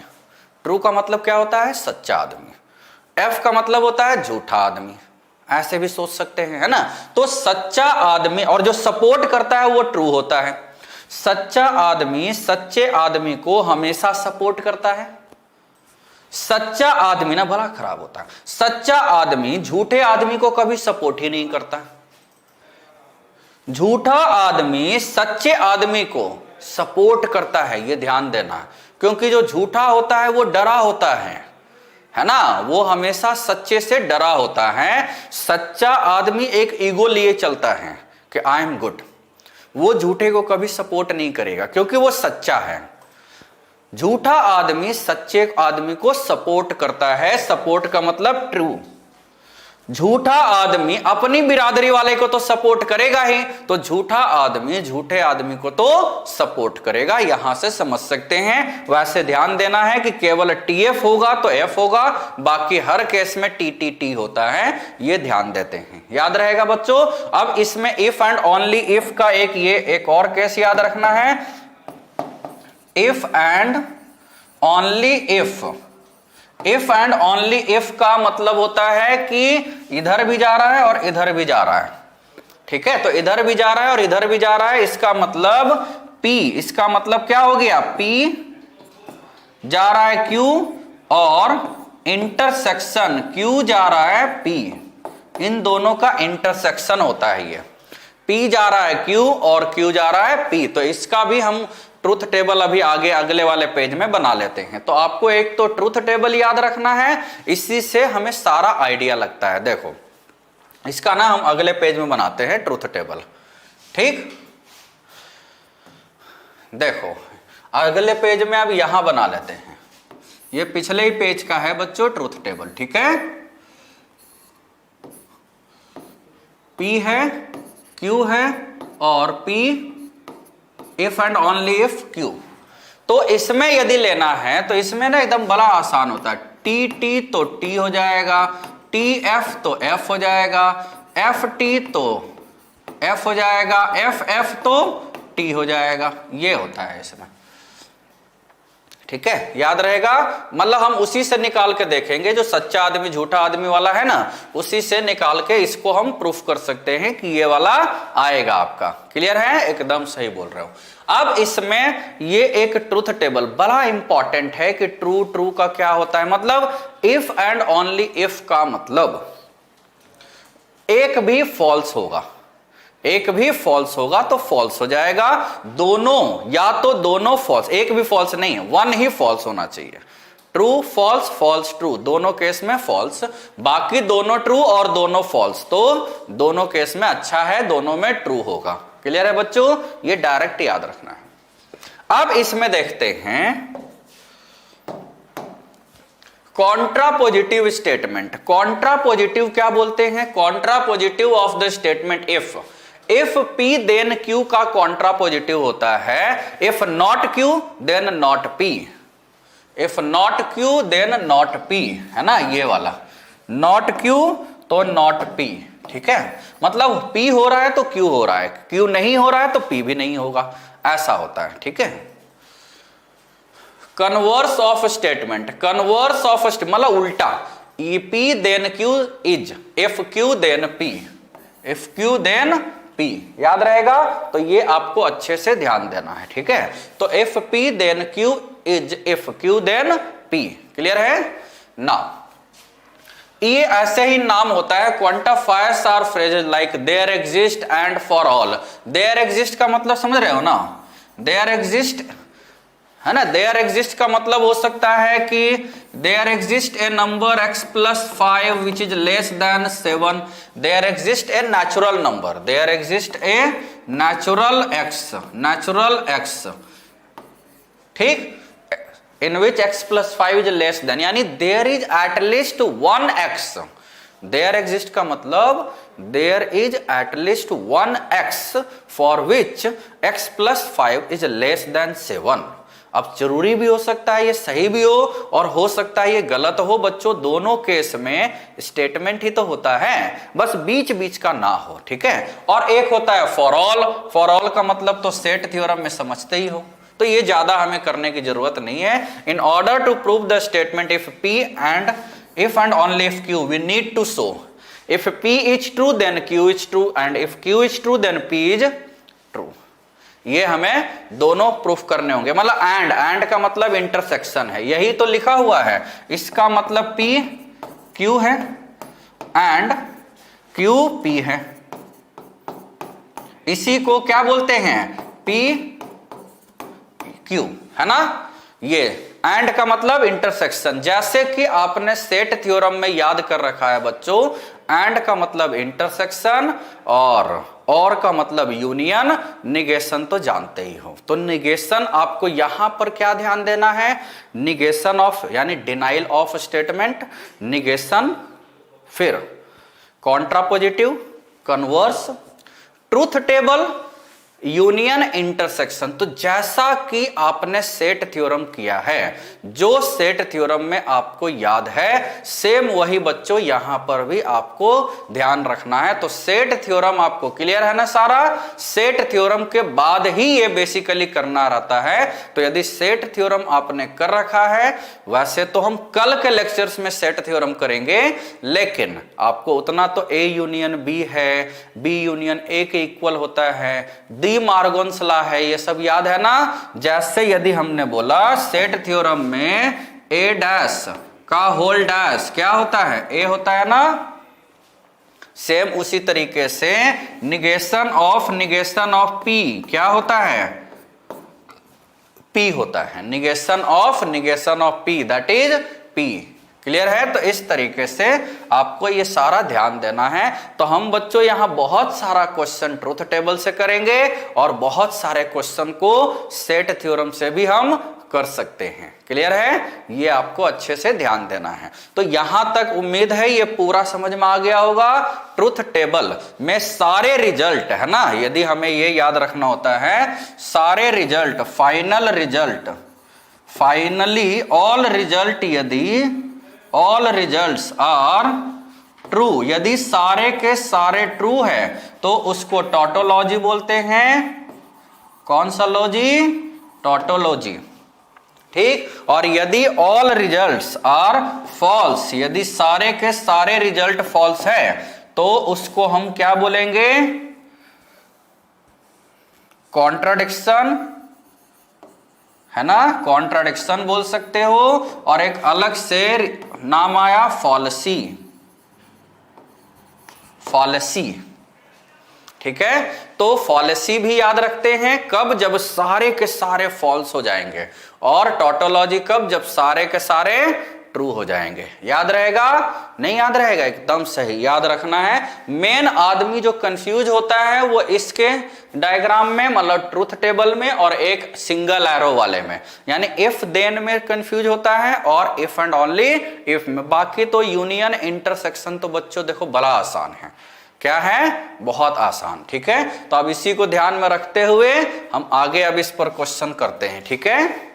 ट्रू का मतलब क्या होता है, सच्चा आदमी। F का मतलब होता है झूठा आदमी, ऐसे भी सोच सकते हैं, है ना। तो सच्चा आदमी और जो सपोर्ट करता है वो ट्रू होता है। सच्चा आदमी सच्चे आदमी को हमेशा सपोर्ट करता है। सच्चा आदमी ना भला खराब होता है, सच्चा आदमी झूठे आदमी को कभी सपोर्ट ही नहीं करता। झूठा आदमी सच्चे आदमी को सपोर्ट करता है, ये ध्यान देना, क्योंकि जो झूठा होता है वो डरा होता है ना, वो हमेशा सच्चे से डरा होता है। सच्चा आदमी एक ईगो लिए चलता है कि आई एम गुड, वो झूठे को कभी सपोर्ट नहीं करेगा क्योंकि वो सच्चा है। झूठा आदमी सच्चे आदमी को सपोर्ट करता है, सपोर्ट का मतलब ट्रू। झूठा आदमी अपनी बिरादरी वाले को तो सपोर्ट करेगा ही, तो झूठा आदमी झूठे आदमी को तो सपोर्ट करेगा। यहां से समझ सकते हैं। वैसे ध्यान देना है कि केवल TF होगा तो F होगा, बाकी हर केस में TTT होता है, ये ध्यान देते हैं, याद रहेगा बच्चों। अब इसमें इफ एंड ओनली इफ का एक और केस याद रखना है, if and only if. If and only if का मतलब होता है कि इधर भी जा रहा है और इधर भी जा रहा है, ठीक है। तो इधर भी जा रहा है और इधर भी जा रहा है, इसका मतलब P, इसका मतलब क्या हो गया, P जा रहा है Q और इंटरसेक्शन Q जा रहा है P, इन दोनों का इंटरसेक्शन होता है ये। P जा रहा है Q और Q जा रहा है P। तो इसका भी हम ट्रूथ टेबल अभी आगे अगले वाले पेज में बना लेते हैं। तो आपको एक तो ट्रूथ टेबल याद रखना है, इसी से हमें सारा आइडिया लगता है। देखो इसका ना हम अगले पेज में बनाते हैं ट्रूथ टेबल, ठीक। देखो अगले पेज में अब यहां बना लेते हैं, ये पिछले ही पेज का है बच्चों ट्रूथ टेबल, ठीक है। P है, Q है और P if and only if Q। तो इसमें यदि लेना है तो इसमें ना एकदम बड़ा आसान होता है। TT तो T हो जाएगा, TF तो F हो जाएगा, FT तो F हो जाएगा, FF तो T हो जाएगा, ये होता है इसमें, ठीक है, याद रहेगा। मतलब हम उसी से निकाल के देखेंगे, जो सच्चा आदमी झूठा आदमी वाला है ना, उसी से निकाल के इसको हम प्रूफ कर सकते हैं कि ये वाला आएगा आपका। क्लियर है, एकदम सही बोल रहे हो। अब इसमें ये एक ट्रूथ टेबल बड़ा इंपॉर्टेंट है कि ट्रू ट्रू का क्या होता है, मतलब इफ एंड ओनली इफ का मतलब एक भी फॉल्स होगा, एक भी फॉल्स होगा तो फॉल्स हो जाएगा। दोनों या तो दोनों फॉल्स, एक भी फॉल्स नहीं, वन ही फॉल्स होना चाहिए। ट्रू फॉल्स फॉल्स ट्रू, दोनों केस में फॉल्स, बाकी दोनों ट्रू और दोनों फॉल्स, तो दोनों केस में अच्छा है, दोनों में ट्रू होगा। क्लियर है बच्चों, ये डायरेक्ट याद रखना है। अब इसमें देखते हैं कॉन्ट्रापोजिटिव स्टेटमेंट। कॉन्ट्रापोजिटिव क्या बोलते हैं, contrapositive of the statement if P then Q का कॉन्ट्रापोजिटिव होता है if not Q then not P, if not Q then not P, है ना, ये वाला नॉट Q तो नॉट P, ठीक है। मतलब P हो रहा है तो Q हो रहा है, Q नहीं हो रहा है तो P भी नहीं होगा, ऐसा होता है, ठीक है। Converse of statement, converse of मतलब उल्टा, P then Q is, if Q then P, if Q then P, याद रहेगा। तो ये आपको अच्छे से ध्यान देना है, ठीक है। तो if P then Q is if Q then P, clear है ना। ये ऐसे ही नाम होता है quantifiers are phrases like there exist and for all. There exist का मतलब समझ रहे हो ना, देयर एग्जिस्ट है ना। देयर एग्जिस्ट का मतलब हो सकता है कि there exist a number x plus 5 which is less than 7। There exist a natural number, there exist a natural x, ठीक, in which x plus 5 is less than, यानी there is at least 1x। There exist का मतलब there is at least 1x for which x plus 5 is less than 7। अब जरूरी भी हो सकता है ये सही भी हो और हो सकता है ये गलत हो बच्चों, दोनों केस में स्टेटमेंट ही तो होता है, बस बीच बीच का ना हो, ठीक है। और एक होता है फॉर ऑल। फॉर ऑल का मतलब तो सेट थ्योरम में समझते ही हो, तो ये ज्यादा हमें करने की जरूरत नहीं है। In order to prove the statement if P and if and only if Q, we need to show if P is true then Q is true and if Q is true then P is true। ये हमें दोनों proof करने होंगे। मतलब and का मतलब intersection है, यही तो लिखा हुआ है। इसका मतलब P Q है एंड Q P है। इसी को क्या बोलते हैं, P Q, है ना। ये एंड का मतलब इंटरसेक्शन, जैसे कि आपने सेट थ्योरम में याद कर रखा है बच्चों, एंड का मतलब इंटरसेक्शन और का मतलब यूनियन, निगेशन तो जानते ही हो। तो निगेशन आपको यहां पर क्या ध्यान देना है, निगेशन ऑफ यानी डिनाइल ऑफ स्टेटमेंट, निगेशन, फिर contrapositive, converse, truth table, union, intersection. तो जैसा कि आपने सेट थ्योरम किया है, जो सेट थ्योरम में आपको याद है, सेम वही बच्चों यहां पर भी आपको ध्यान रखना है। तो सेट थ्योरम आपको क्लियर है ना सारा। सेट थ्योरम के बाद ही ये बेसिकली करना रहता है। तो यदि सेट थ्योरम आपने कर रखा है, वैसे तो हम कल के लेक्चर्स में सेट थ्योरम करेंगे, लेकिन आपको उतना तो A यूनियन B है, B यूनियन A के इक्वल होता है, डी मार्गन्स लॉ है, ये सब याद है ना। जैसे यदि हमने बोला सेट थ्योरम में A डैश का होल डैश क्या होता है, A होता है ना, सेम उसी तरीके से निगेशन ऑफ P क्या होता है, P होता है। Negation of P that is P, clear है। तो इस तरीके से आपको ये सारा ध्यान देना है। तो हम बच्चों यहां बहुत सारा क्वेश्चन ट्रूथ टेबल से करेंगे और बहुत सारे क्वेश्चन को सेट थ्योरम से भी हम कर सकते हैं, क्लियर है। ये आपको अच्छे से ध्यान देना है। तो यहां तक उम्मीद है ये पूरा समझ में आ गया होगा। ट्रूथ टेबल में सारे रिजल्ट है ना, यदि हमें ये याद रखना होता है, सारे result, final result, finally all result, यदि ऑल रिजल्ट्स आर ट्रू, यदि सारे के सारे ट्रू है तो उसको टॉटोलॉजी बोलते हैं। कौन सा लॉजी, टॉटोलॉजी, ठीक। और यदि ऑल रिजल्ट्स आर फॉल्स, यदि सारे के सारे रिजल्ट फॉल्स है तो उसको हम क्या बोलेंगे, कॉन्ट्राडिक्शन, है ना, कॉन्ट्राडिक्शन बोल सकते हो। और एक अलग से नाम आया फॉलसी, फॉलसी, ठीक है। तो फॉलसी भी याद रखते हैं कब, जब सारे के सारे फॉल्स हो जाएंगे, और टॉटोलॉजी कब, जब सारे के सारे ट्रू हो जाएंगे। याद रहेगा, नहीं याद रहेगा, एकदम सही याद रखना है। मेन आदमी जो कंफ्यूज होता है वो इसके डायग्राम में, मतलब ट्रूथ टेबल में, और एक सिंगल एरो वाले में, यानी इफ देन में कंफ्यूज होता है और इफ एंड ओनली इफ में। बाकी तो यूनियन, इंटरसेक्शन तो बच्चों देखो बड़ा आसान है। क्या है, बहुत आसान, ठीक है। तो अब इसी को ध्यान में रखते हुए हम आगे अब इस पर क्वेश्चन करते हैं, ठीक है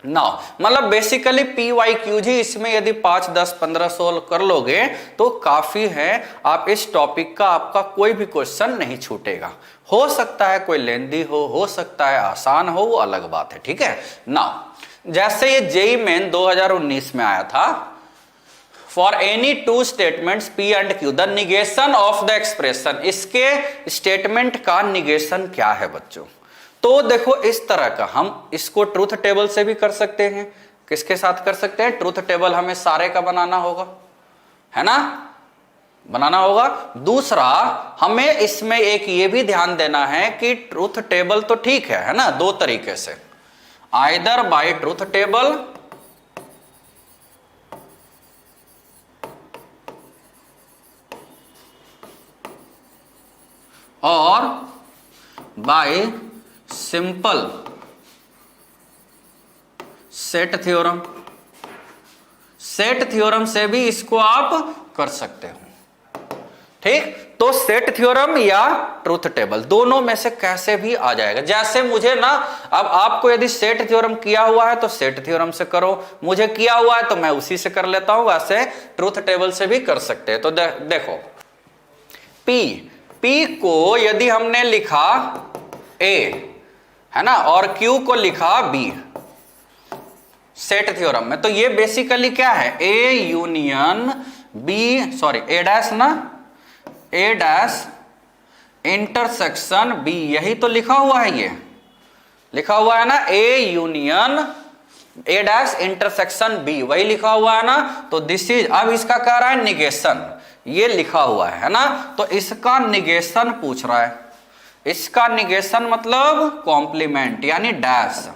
ना। मतलब बेसिकली PYQG इसमें यदि 5, 10, 15 सोल्व कर लोगे तो काफी है। आप इस टॉपिक का आपका कोई भी क्वेश्चन नहीं छूटेगा। हो सकता है कोई लेंदी हो सकता है आसान हो, वो अलग बात है, ठीक है ना। जैसे ये जेईई मेन 2019 में आया था, for any two statements P and Q the negation of the expression, इसके स्टेटमेंट का निगेशन क्या है बच्चों। तो देखो इस तरह का हम इसको ट्रूथ टेबल से भी कर सकते हैं। किसके साथ कर सकते हैं? ट्रूथ टेबल हमें सारे का बनाना होगा, है ना, बनाना होगा। दूसरा हमें इसमें एक ये भी ध्यान देना है कि ट्रूथ टेबल तो ठीक है ना, दो तरीके से, आइदर बाय ट्रूथ टेबल और bye simple set theorem. Set theorem से भी इसको आप कर सकते हो, ठीक। तो सेट थ्योरम या ट्रूथ टेबल दोनों में से कैसे भी आ जाएगा। जैसे मुझे ना, अब आपको यदि सेट थ्योरम किया हुआ है तो सेट थ्योरम से करो, मुझे किया हुआ है तो मैं उसी से कर लेता हूं, वैसे ट्रूथ टेबल से भी कर सकते हैं। तो देखो P को यदि हमने लिखा A, है ना, और Q को लिखा B सेट थ्योरम में, तो ये बेसिकली क्या है? A union B, sorry A dash ना, A डैश इंटरसेक्शन B, यही तो लिखा हुआ है, ये लिखा हुआ है ना, A union A dash intersection B, वही लिखा हुआ है ना। तो दिस इज, अब इसका कह रहा है निगेशन, ये लिखा हुआ है ना, तो इसका निगेशन पूछ रहा है। इसका निगेशन मतलब कॉम्प्लीमेंट यानी डैश।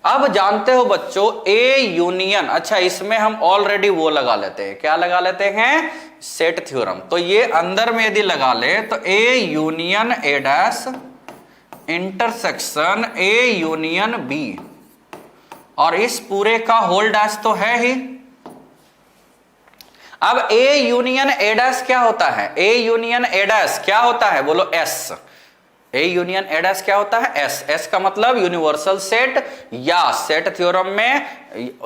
अब जानते हो बच्चों A यूनियन, अच्छा इसमें हम ऑलरेडी वो लगा लेते हैं, क्या लगा लेते हैं? Set theorem. तो ये अंदर में यदि लगा ले तो A union A dash intersection A union B, और इस पूरे का होल डैश तो है ही। अब A यूनियन A डैश क्या होता है? A यूनियन A डैश क्या होता है? बोलो S। A union A dash क्या होता है? S। S का मतलब यूनिवर्सल सेट, या सेट थ्योरम में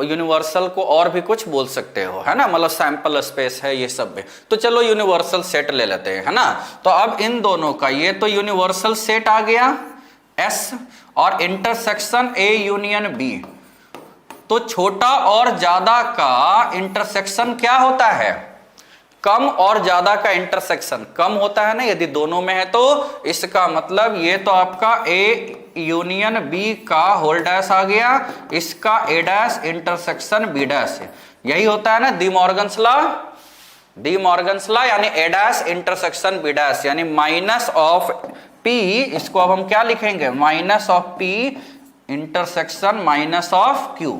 यूनिवर्सल को और भी कुछ बोल सकते हो, है ना, मतलब सैंपल स्पेस है ये सब में। तो चलो यूनिवर्सल सेट ले लेते हैं, है ना। तो अब इन दोनों का ये तो यूनिवर्सल सेट आ गया S, और इंटरसेक्शन A यूनियन B, तो छोटा और ज्यादा का इंटरसेक्शन क्या होता है? कम और ज्यादा का इंटरसेक्शन कम होता है ना, यदि दोनों में है तो। इसका मतलब ये तो आपका A यूनियन B का होल डैश आ गया, इसका A dash intersection B dash, यही होता है ना D Morgan's law. D Morgan's law यानी A dash intersection B dash, यानी माइनस ऑफ P, इसको अब हम क्या लिखेंगे? Minus of P intersection minus of Q।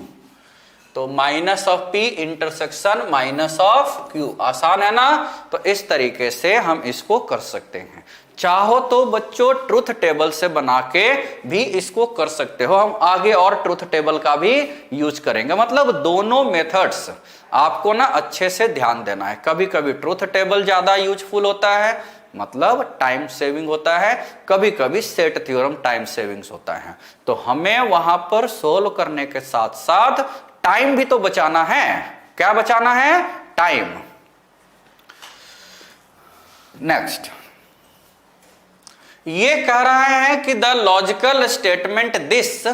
तो minus of P intersection minus of Q, आसान है ना। तो इस तरीके से हम इसको कर सकते हैं। चाहो तो बच्चों ट्रूथ टेबल से बना के भी इसको कर सकते हो, हम आगे और ट्रूथ टेबल का भी यूज करेंगे। मतलब दोनों मेथड्स आपको ना अच्छे से ध्यान देना है। कभी कभी ट्रूथ टेबल ज्यादा यूजफुल होता है, मतलब टाइम सेविंग होता है, कभी कभी सेट थ्योरम टाइम सेविंग्स होता है। तो हमें वहां पर सोल्व करने के साथ साथ टाइम भी तो बचाना है। क्या बचाना है? टाइम। नेक्स्ट ये कह रहा है कि the logical statement this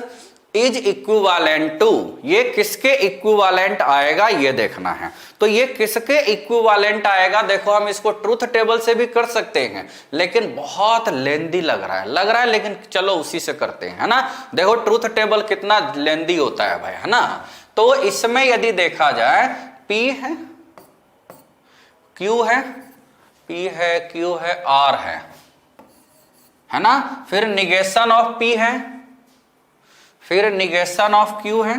is equivalent to, ये किसके इक्विवेलेंट आएगा ये देखना है। तो ये किसके इक्विवेलेंट आएगा? देखो हम इसको ट्रूथ टेबल से भी कर सकते हैं, लेकिन बहुत लेंदी लग रहा है, लेकिन चलो उसी से करते हैं, है ना। देखो ट्रूथ टेबल कितना लेंदी होता है भाई, है ना। तो इसमें यदि देखा जाए P है, Q है, P है, Q है, R है ना, फिर निगेशन ऑफ P है, फिर निगेशन ऑफ Q है,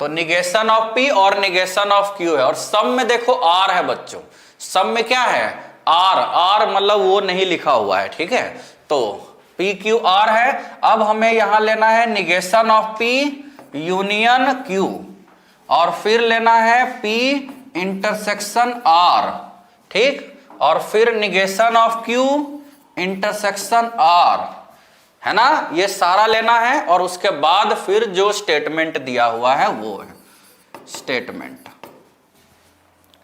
तो निगेशन ऑफ P और निगेशन ऑफ Q है, और सम में देखो R है बच्चों। सम में क्या है? R मतलब वो नहीं लिखा हुआ है, ठीक है। तो PQR है। अब हमें यहां लेना है negation of P union Q, और फिर लेना है P इंटरसेक्शन R, ठीक, और फिर negation of Q intersection R, है ना। ये सारा लेना है, और उसके बाद फिर जो स्टेटमेंट दिया हुआ है वो है स्टेटमेंट,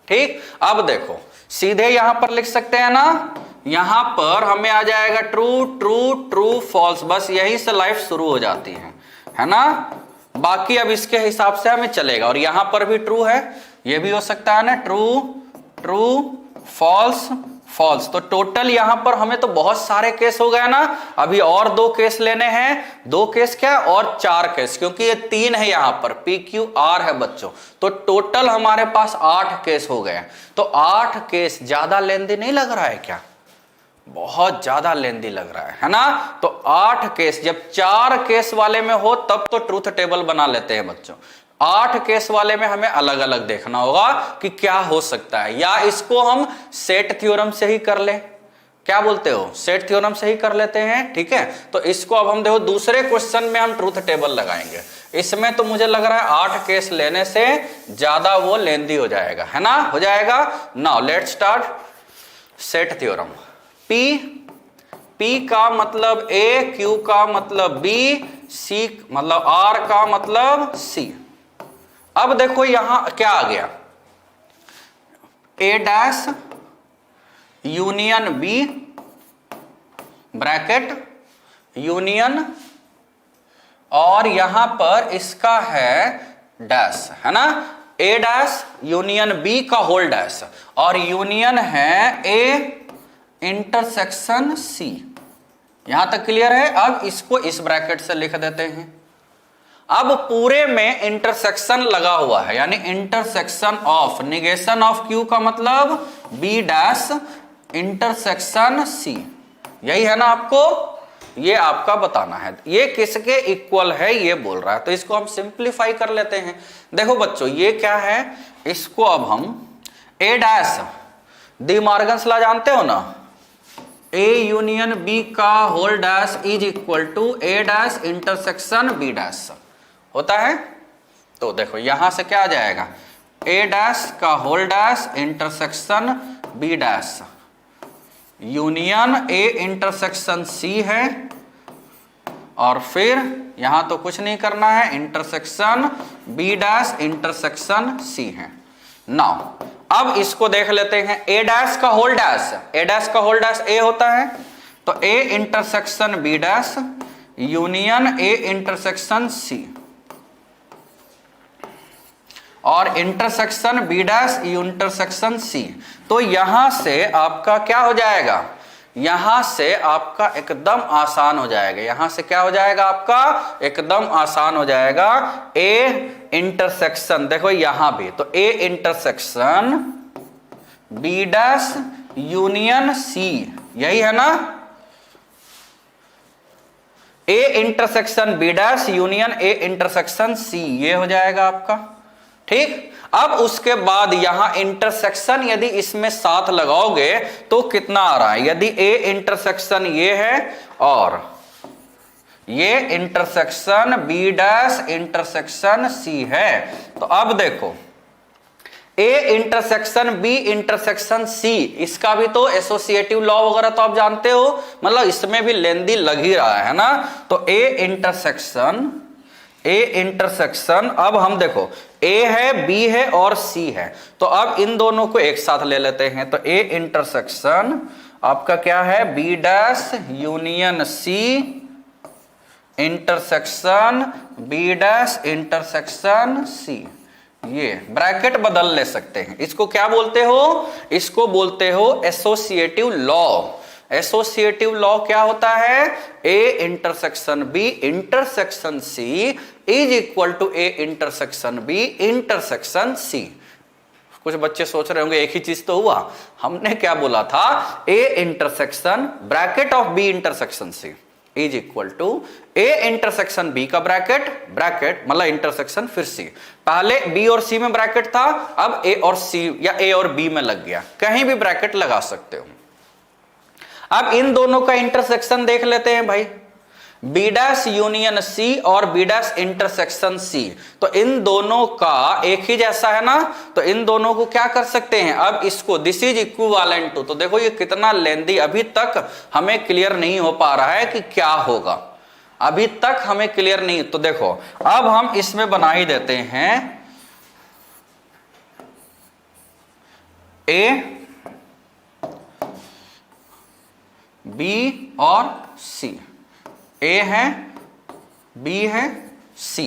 ठीक। अब देखो सीधे यहां पर लिख सकते हैं ना, यहां पर हमें आ जाएगा ट्रू ट्रू ट्रू फॉल्स, बस यही से लाइफ शुरू हो जाती है ना। बाकी अब इसके हिसाब से हमें चलेगा। और यहां पर भी ट्रू है, ये भी हो सकता है ना, ट्रू ट्रू फॉल्स फॉल्स। तो टोटल यहां पर हमें तो बहुत सारे केस हो गए ना। अभी और 2 केस लेने हैं, 2 केस क्या और 4 केस, क्योंकि ये 3 है यहां पर, PQR है बच्चों। तो टोटल हमारे पास 8 केस हो गए। तो 8 केस ज्यादा लेंदी नहीं लग रहा है क्या? बहुत ज्यादा लेंदी लग रहा है ना। तो 8 केस, जब 4 केस वाले में हो तब तो ट्रूथ टेबल बना लेते हैं बच्चों। 8 केस वाले में हमें अलग अलग देखना होगा कि क्या हो सकता है, या इसको हम सेट थ्योरम से ही कर ले। क्या बोलते हो? सेट थ्योरम से ही कर लेते हैं, ठीक है। तो इसको अब हम देखो दूसरे क्वेश्चन में हम ट्रूथ टेबल लगाएंगे। इसमें तो मुझे लग रहा है 8 केस लेने से ज्यादा वो लेंदी हो जाएगा, है ना, हो जाएगा। Now let's start set theorem. P का मतलब A, Q का मतलब B, C मतलब R का मतलब C। अब देखो यहां क्या आ गया, A dash union B bracket union, और यहां पर इसका है डैश, है ना, A डैश यूनियन B का होल डैश, और यूनियन है A इंटरसेक्शन C। यहां तक क्लियर है। अब इसको इस ब्रैकेट से लिख देते हैं। अब पूरे में इंटरसेक्शन लगा हुआ है, यानी intersection of, negation of Q का मतलब B डैश इंटरसेक्शन C। यही है ना आपको, ये आपका बताना है। ये किसके इक्वल है ये बोल रहा है, तो इसको हम सिंप्लीफाई कर लेते हैं। देखो बच्चों ये क्या है, इसको अब हम A dash, De Morgan's law जानते हो ना, A यूनियन B का whole dash is equal to A dash intersection B dash होता है। तो देखो यहां से क्या आ जाएगा, A डैश का whole dash intersection B dash union A intersection C है, और फिर यहां तो कुछ नहीं करना है, intersection B dash intersection C है। नाउ अब इसको देख लेते हैं, A डैश का होल डैश, A डैश का होल डैश A होता है, तो A intersection B dash union A intersection C, और intersection B dash intersection C। तो यहां से आपका क्या हो जाएगा, यहां से आपका एकदम आसान हो जाएगा। यहां से क्या हो जाएगा आपका, एकदम आसान हो जाएगा। A इंटरसेक्शन, देखो यहां भी तो A intersection B dash union C, यही है ना, A intersection B dash union A intersection C, ये हो जाएगा आपका, ठीक। अब उसके बाद यहां इंटरसेक्शन यदि इसमें साथ लगाओगे तो कितना आ रहा है, यदि A इंटरसेक्शन ये है और ये intersection B dash intersection C है, तो अब देखो A intersection B intersection C, इसका भी तो एसोसिएटिव लॉ वगैरह तो आप जानते हो, मतलब इसमें भी लेंदी लग ही रहा है ना। तो A इंटरसेक्शन, अब हम देखो A है B है और C है, तो अब इन दोनों को एक साथ ले लेते हैं। तो A इंटरसेक्शन आपका क्या है, B dash union C intersection B dash intersection C, ये ब्रैकेट बदल ले सकते हैं। इसको क्या बोलते हो, इसको बोलते हो एसोसिएटिव लॉ। एसोसिएटिव लॉ क्या होता है, A intersection B intersection C is equal to A intersection B intersection C। कुछ बच्चे सोच रहे होंगे एक ही चीज तो हुआ, हमने क्या बोला था, A intersection bracket of B intersection C is equal to A intersection B का ब्रैकेट मतलब इंटरसेक्शन फिर C। पहले B और C में ब्रैकेट था, अब A और C या A और B में लग गया, कहीं भी ब्रैकेट लगा सकते हो। अब इन दोनों का इंटरसेक्शन देख लेते हैं भाई, B डैश यूनियन C और B डैश इंटरसेक्शन C, तो इन दोनों का एक ही जैसा है ना, तो इन दोनों को क्या कर सकते हैं, अब इसको दिस इज इक्विवेलेंट टू। तो देखो ये कितना लेंदी, अभी तक हमें क्लियर नहीं हो पा रहा है कि क्या होगा, अभी तक हमें क्लियर नहीं। तो देखो अब हम इसमें बना ही देते हैं A B और C, A है B है C,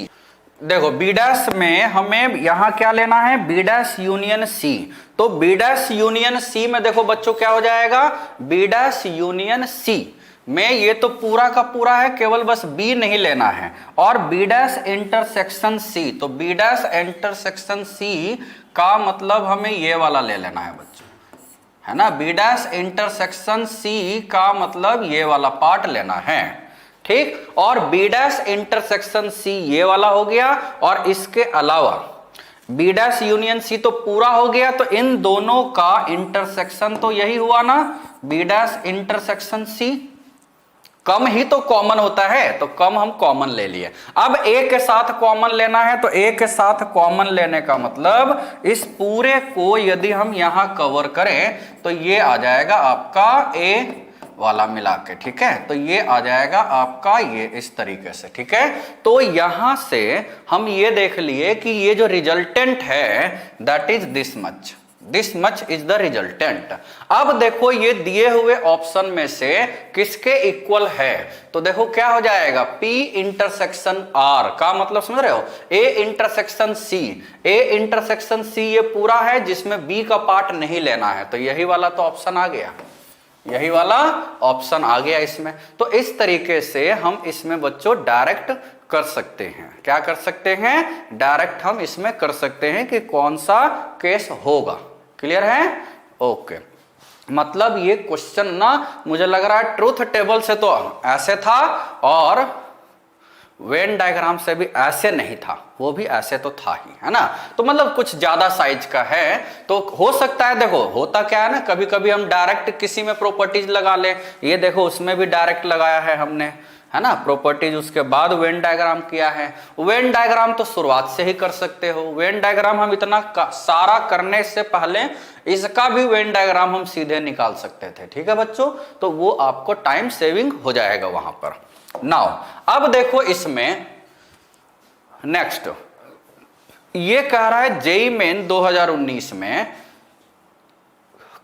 देखो बी डैश में हमें यहां क्या लेना है, बी डैश यूनियन सी। तो बी डैश यूनियन सी में देखो बच्चों क्या हो जाएगा, बी डैश यूनियन सी में ये तो पूरा का पूरा है, केवल बस बी नहीं लेना है। और बी डैश इंटरसेक्शन सी, तो बी डैश इंटरसेक्शन सी का मतलब हमें ये वाला ले लेना है बच्चों, है ना। बी डैश इंटरसेक्शन सी का मतलब ये वाला पार्ट लेना है, ठीक। और बी डैश इंटरसेक्शन सी ये वाला हो गया, और इसके अलावा बी डैश यूनियन सी तो पूरा हो गया, तो इन दोनों का इंटरसेक्शन तो यही हुआ ना, बी डैश इंटरसेक्शन सी। कम ही तो कॉमन होता है, तो कम हम कॉमन ले लिए। अब ए के साथ कॉमन लेना है, तो ए के साथ कॉमन लेने का मतलब इस पूरे को यदि हम यहां कवर करें तो ये आ जाएगा आपका ए वाला मिला के, ठीक है। तो ये आ जाएगा आपका ये इस तरीके से, ठीक है। तो यहां से हम ये देख लिए कि ये जो रिजल्टेंट है that is this much is the resultant. अब देखो ये दिए हुए ऑप्शन में से किसके इक्वल है, तो देखो क्या हो जाएगा, P इंटरसेक्शन R का मतलब समझ रहे हो, A intersection C, A intersection C ये पूरा है जिसमें B का पार्ट नहीं लेना है, तो यही वाला तो ऑप्शन आ गया, यही वाला ऑप्शन आ गया इसमें। तो इस तरीके से हम इसमें बच्चों डायरेक्ट कर सकते हैं, क्या कर सकते हैं, डायरेक्ट हम इसमें कर सकते हैं कि कौन सा केस होगा। क्लियर है, ओके। मतलब ये क्वेश्चन ना मुझे लग रहा है ट्रूथ टेबल से तो ऐसे था, और वेन डायग्राम से भी ऐसे नहीं था, वो भी ऐसे तो था ही, है ना। तो मतलब कुछ ज्यादा साइज का है, तो हो सकता है, देखो होता क्या है ना, कभी कभी हम डायरेक्ट किसी में प्रॉपर्टीज लगा ले, ये देखो उसमें भी डायरेक्ट लगाया है हमने, है ना, प्रॉपर्टीज, उसके बाद वेन डायग्राम किया है। वेन डायग्राम तो शुरुआत से ही कर सकते हो, वेन डायग्राम हम इतना सारा करने से पहले इसका भी वेन डायग्राम हम सीधे निकाल सकते थे, ठीक है बच्चों। तो वो आपको टाइम सेविंग हो जाएगा वहां पर। नाउ अब देखो इसमें नेक्स्ट ये कह रहा है जेईई मेन 2019 में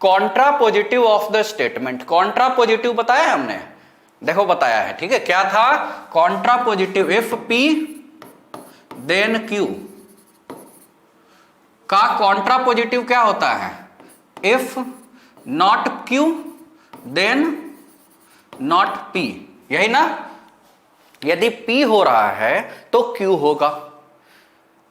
contrapositive of the statement. Contrapositive बताया हमने, देखो बताया है, ठीक है। क्या था, contrapositive if P then Q का कॉन्ट्रा पॉजिटिव क्या होता है, if not Q then not P, यही ना। यदि P हो रहा है तो Q होगा,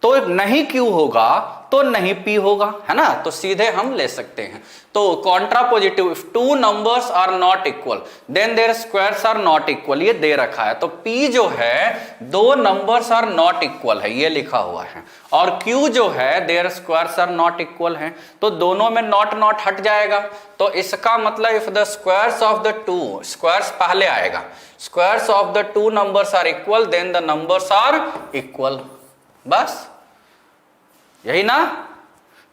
तो नहीं Q होगा तो नहीं P होगा, है ना। तो सीधे हम ले सकते हैं। तो contrapositive if two numbers are not equal then their squares are not equal, ये दे रखा है। तो P जो है दो नंबर्स आर नॉट इक्वल है, ये लिखा हुआ है, और Q जो है their squares are not equal है, तो दोनों में नॉट नॉट हट जाएगा। तो इसका मतलब if the squares of the two, squares पहले आएगा, squares of the two numbers are equal then the numbers are equal, बस यही ना।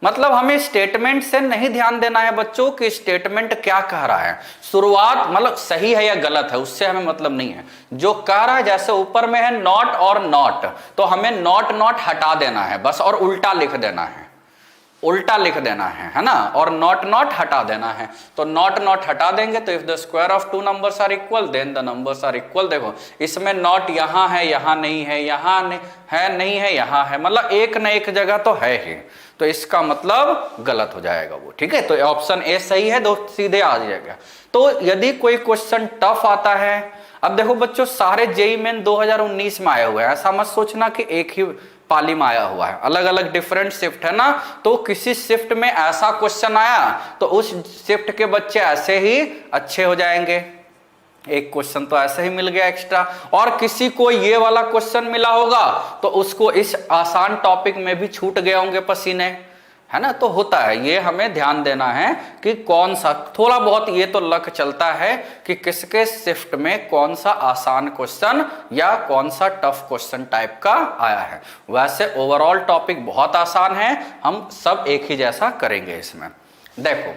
मतलब हमें स्टेटमेंट से नहीं ध्यान देना है बच्चों कि स्टेटमेंट क्या कह रहा है, शुरुआत मतलब सही है या गलत है उससे हमें मतलब नहीं है। जो कह रहा है, जैसे ऊपर में है नॉट और नॉट, तो हमें नॉट नॉट हटा देना है बस, और उल्टा लिख देना है, उल्टा लिख देना है ना, और नॉट नॉट हटा देना है। तो नॉट नॉट हटा देंगे तो if the square of two numbers are equal then the numbers are equal. देखो इसमें नॉट यहां है, यहां नहीं है, यहां नहीं है, यहां है, मतलब एक न एक जगह तो है ही, तो इसका मतलब गलत हो जाएगा वो, ठीक है। तो ऑप्शन ए सही है, दो सीधे आ जाएगा। तो यदि कोई क्वेश्चन टफ आता है, अब देखो बच्चों सारे जेईई मेन 2019 में आए हुए हैं, ऐसा मत सोचना कि एक ही पाली में आया हुआ है, अलग अलग डिफरेंट शिफ्ट है ना। तो किसी शिफ्ट में ऐसा क्वेश्चन आया तो उस शिफ्ट के बच्चे ऐसे ही अच्छे हो जाएंगे, एक क्वेश्चन तो ऐसे ही मिल गया एक्स्ट्रा, और किसी को ये वाला क्वेश्चन मिला होगा तो उसको इस आसान टॉपिक में भी छूट गए होंगे पसीने, है ना। तो होता है, ये हमें ध्यान देना है कि कौन सा, थोड़ा बहुत ये तो लक चलता है कि किसके शिफ्ट में कौन सा आसान क्वेश्चन या कौन सा टफ क्वेश्चन टाइप का आया है। वैसे ओवरऑल टॉपिक बहुत आसान है, हम सब एक ही जैसा करेंगे इसमें। देखो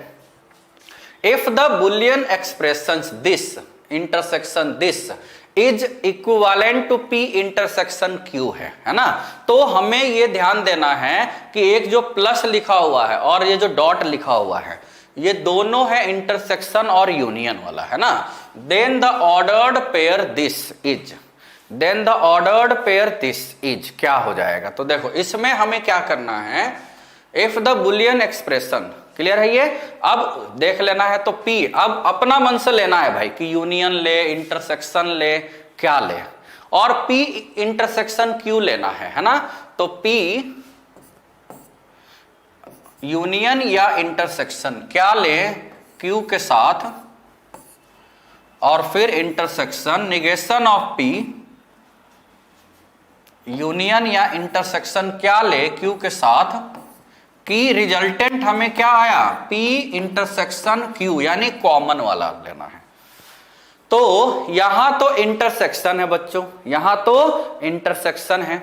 if the Boolean expressions this intersection this is equivalent to P intersection Q है ना। तो हमें ये ध्यान देना है कि एक जो प्लस लिखा हुआ है और ये जो डॉट लिखा हुआ है, ये दोनों है इंटरसेक्शन और यूनियन वाला, है ना। Then the ordered pair this is, then the ordered pair this is क्या हो जाएगा। तो देखो इसमें हमें क्या करना है, if the Boolean expression, clear है ये। अब देख लेना है तो P अब अपना मन से लेना है भाई कि यूनियन ले, इंटरसेक्शन ले, क्या ले, और P इंटरसेक्शन Q लेना है ना। तो P यूनियन या इंटरसेक्शन क्या ले Q के साथ, और फिर intersection negation of P, union या इंटरसेक्शन क्या ले Q के साथ, की रिजल्टेंट हमें क्या आया, P इंटरसेक्शन Q, यानी कॉमन वाला लेना है। तो यहां तो इंटरसेक्शन है बच्चों, यहां तो इंटरसेक्शन है।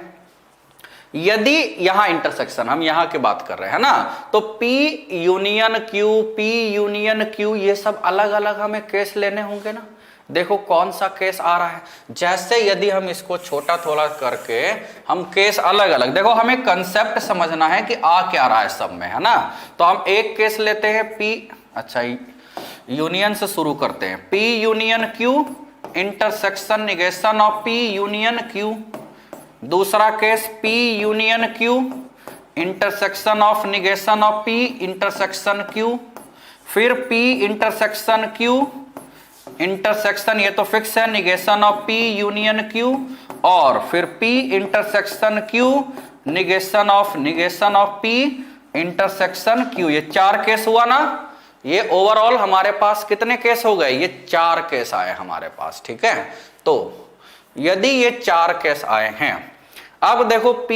यदि यहां इंटरसेक्शन, हम यहां की बात कर रहे हैं ना, तो P union Q, P union Q, ये सब अलग अलग हमें केस लेने होंगे ना। देखो कौन सा केस आ रहा है, जैसे यदि हम इसको छोटा थोड़ा करके हम केस अलग अलग, देखो हमें कंसेप्ट समझना है कि आ क्या रहा है सब में, है ना। तो हम एक केस लेते हैं P, अच्छा यूनियन से शुरू करते हैं, P union Q intersection negation of P union Q। दूसरा case P union Q intersection of negation of P intersection Q। फिर P इंटरसेक्शन Q इंटरसेक्शन, ये तो फिक्स है, negation of P union Q, और फिर P intersection Q negation of P intersection Q। ये 4 case हुआ ना। ये ओवरऑल हमारे पास कितने केस हो गए, ये 4 केस आए हमारे पास, ठीक है। तो यदि ये 4 केस आए हैं, अब देखो P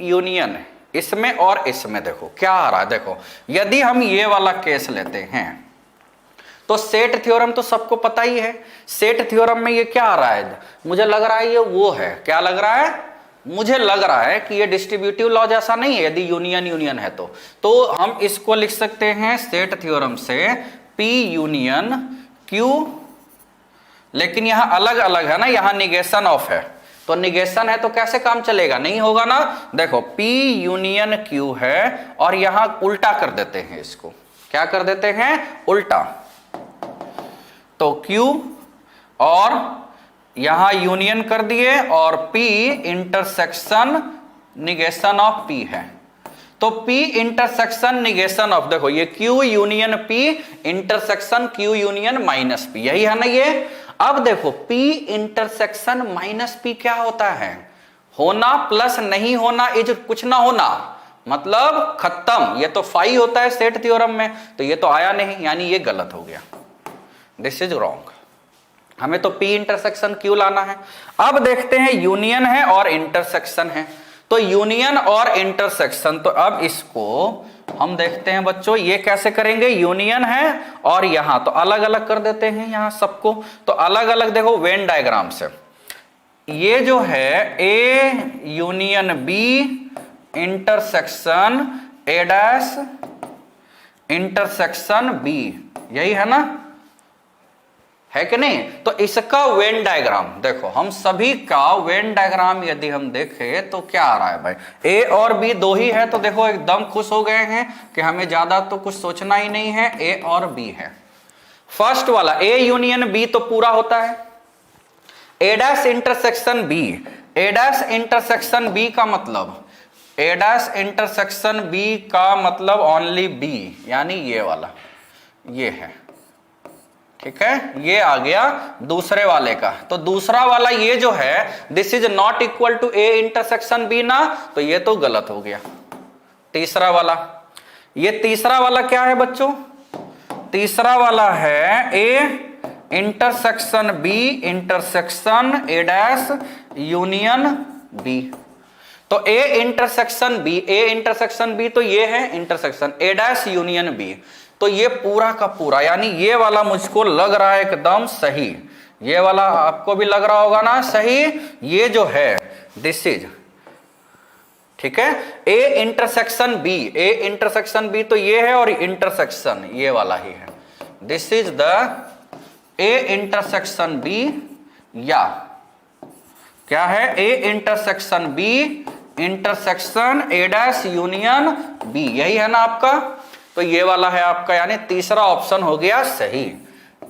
यूनियन इसमें और इसमें देखो क्या आ रहा है। देखो यदि हम ये वाला केस लेते हैं तो सेट थ्योरम तो सबको पता ही है। सेट थ्योरम में ये क्या आ रहा है, मुझे लग रहा है ये वो है, क्या लग रहा है, मुझे लग रहा है कि ये डिस्ट्रीब्यूटिव लॉ जैसा नहीं है। यदि यूनियन यूनियन है तो हम इसको लिख सकते हैं सेट थ्योरम से P यूनियन Q, लेकिन यहां अलग अलग है ना, यहां निगेशन ऑफ है, तो निगेशन है तो कैसे काम चलेगा, नहीं होगा ना। देखो P यूनियन Q है और यहां उल्टा कर देते हैं इसको, क्या कर देते हैं, उल्टा। तो Q और यहां यूनियन कर दिए और P intersection negation of P है। तो P इंटरसेक्शन निगेशन ऑफ, देखो ये Q union P intersection Q union minus P, यही है ना ये। अब देखो P इंटरसेक्शन माइनस P क्या होता है, होना प्लस नहीं होना इज कुछ ना होना, मतलब खत्म। ये तो फाई होता है सेट थ्योरम में, तो ये तो आया नहीं, यानी ये गलत हो गया, दिस इज रॉन्ग। हमें तो P इंटरसेक्शन Q लाना है। अब देखते हैं यूनियन है और इंटरसेक्शन है। तो यूनियन और इंटरसेक्शन, तो अब इसको हम देखते हैं बच्चों, ये कैसे करेंगे, यूनियन है और यहां तो अलग अलग कर देते हैं यहां सबको। तो अलग अलग देखो वेन डायग्राम से, ये जो है A union B intersection A dash intersection B, यही है ना, है कि नहीं। तो इसका वेन डायग्राम देखो, हम सभी का वेन डायग्राम यदि हम देखें तो क्या आ रहा है भाई, A और B दो ही है, तो देखो एकदम खुश हो गए हैं कि हमें ज्यादा तो कुछ सोचना ही नहीं है, A और B है। फर्स्ट वाला A यूनियन B तो पूरा होता है, A dash intersection B, A dash intersection B का मतलब, A डैश इंटरसेक्शन B का मतलब ओनली B, यानी ये वाला, ये है, ठीक है। ये आ गया दूसरे वाले का। तो दूसरा वाला ये जो है, this is not equal to A intersection B ना, तो ये तो गलत हो गया। तीसरा वाला, ये तीसरा वाला क्या है बच्चों, तीसरा वाला है A intersection B intersection A dash union B। तो A इंटरसेक्शन B तो ये है intersection A dash union B। तो ये पूरा का पूरा, यानी ये वाला मुझको लग रहा है एकदम सही, ये वाला आपको भी लग रहा होगा ना सही, ये जो है दिस इज, ठीक है, A इंटरसेक्शन B तो ये है, और इंटरसेक्शन ये वाला ही है, this is the A intersection B, या क्या है, A intersection B intersection A dash union B, यही है ना आपका। तो ये वाला है आपका, यानी तीसरा ऑप्शन हो गया सही,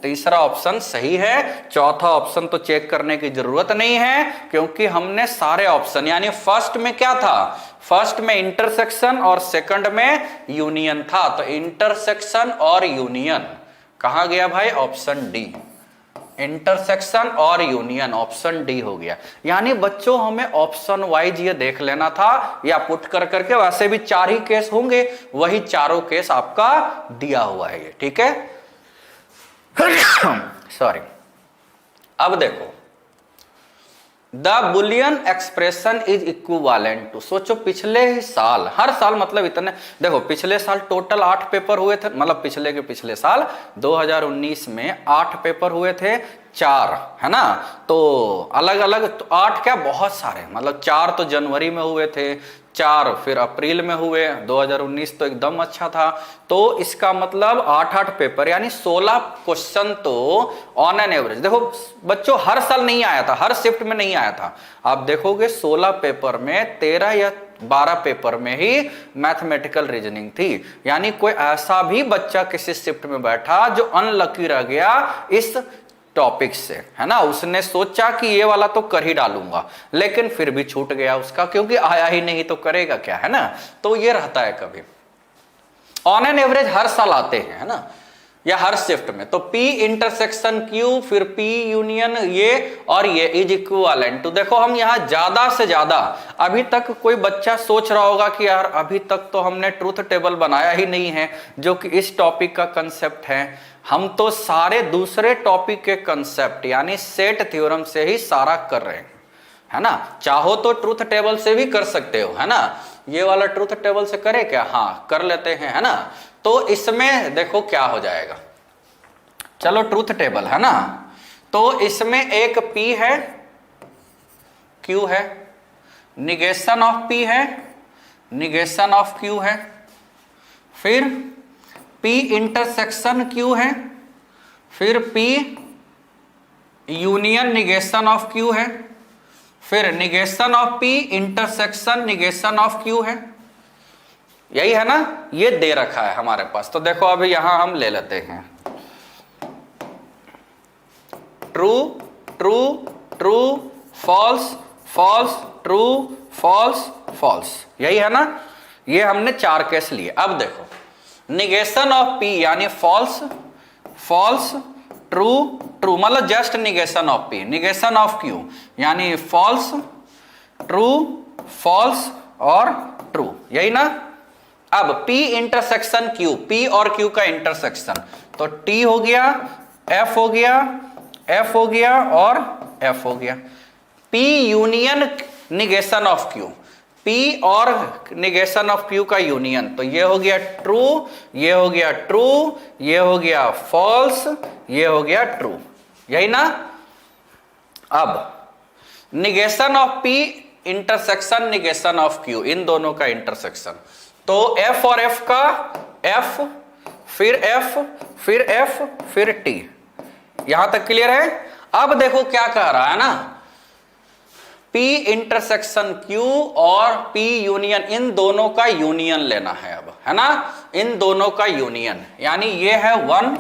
तीसरा ऑप्शन सही है। चौथा ऑप्शन तो चेक करने की जरूरत नहीं है, क्योंकि हमने सारे ऑप्शन, यानी फर्स्ट में क्या था, फर्स्ट में इंटरसेक्शन और सेकंड में यूनियन था, तो इंटरसेक्शन और यूनियन कहां गया भाई, ऑप्शन डी। इंटरसेक्शन और यूनियन ऑप्शन डी हो गया। यानी बच्चों हमें ऑप्शन वाइज ये देख लेना था, या पुट कर करके, वैसे भी 4 ही केस होंगे, वही चारों केस आपका दिया हुआ है ये, ठीक है। सॉरी। अब देखो, the Boolean expression is equivalent to, सोचो पिछले ही साल, हर साल मतलब इतने, देखो पिछले साल टोटल 8 पेपर हुए थे, मतलब पिछले के पिछले साल 2019 में 8 पेपर हुए थे, 4 है ना, तो अलग अलग, तो 8 क्या, बहुत सारे, मतलब 4 तो जनवरी में हुए थे, 4 फिर अप्रैल में हुए, 2019 तो एकदम अच्छा था, तो इसका मतलब 8-8 पेपर, यानी 16 क्वेश्चन तो ऑन एन एवरेज। देखो बच्चों हर साल नहीं आया था, हर शिफ्ट में नहीं आया था, आप देखोगे 16 पेपर में 13 या 12 पेपर में ही मैथमेटिकल रीजनिंग थी। यानी कोई ऐसा भी बच्चा किसी शिफ्ट में बैठा जो अनलकी रह गया इस टॉपिक से, है ना, उसने सोचा कि ये वाला तो कर ही डालूंगा, लेकिन फिर भी छूट गया उसका, क्योंकि आया ही नहीं तो करेगा क्या, है ना। तो ये रहता है, कभी ऑन एन एवरेज हर साल आते हैं, है ना, या हर शिफ्ट में। तो P इंटरसेक्शन Q, फिर P यूनियन ये और ये इज इक्विवेलेंट टू। देखो हम यहाँ ज्यादा से ज्यादा, अभी तक कोई बच्चा सोच रहा होगा कि यार अभी तक तो हमने ट्रूथ टेबल बनाया ही नहीं है, जो कि इस टॉपिक का कंसेप्ट है। हम तो सारे दूसरे टॉपिक के कंसेप्ट, यानी सेट थ्योरम से ही सारा कर रहे हैं, है ना। चाहो तो ट्रूथ टेबल से भी कर सकते हो, है ना, ये वाला ट्रूथ टेबल से करे क्या, हाँ कर लेते हैं, है ना। तो इसमें देखो क्या हो जाएगा, चलो ट्रूथ टेबल, है ना, तो इसमें एक P है, Q है, निगेशन ऑफ P है, निगेशन ऑफ Q है, फिर P इंटरसेक्शन Q है, फिर P union negation of Q है, फिर negation of P intersection negation of Q है। यही है ना, ये दे रखा है हमारे पास। तो देखो अभी यहां हम ले लेते हैं true true true false false true false false, यही है ना। ये हमने 4 केस लिए। अब देखो निगेशन ऑफ P यानी फॉल्स फॉल्स ट्रू ट्रू, मतलब just negation of P, negation of Q यानी फॉल्स ट्रू फॉल्स और ट्रू, यही ना। अब P इंटरसेक्शन Q, P और Q का इंटरसेक्शन, तो T हो गया, F हो गया, F हो गया और F हो गया। P union negation of Q, P और निगेशन ऑफ Q का यूनियन, तो ये हो गया ट्रू, ये हो गया ट्रू, ये हो गया फॉल्स, ये हो गया ट्रू, यही ना। अब negation of P intersection negation of Q, इन दोनों का इंटरसेक्शन, तो F और F का F, फिर F, फिर F, फिर T। यहां तक क्लियर है। अब देखो क्या कह रहा है ना, P इंटरसेक्शन Q और P यूनियन, इन दोनों का यूनियन लेना है अब, है ना, इन दोनों का यूनियन, यानी ये है 1,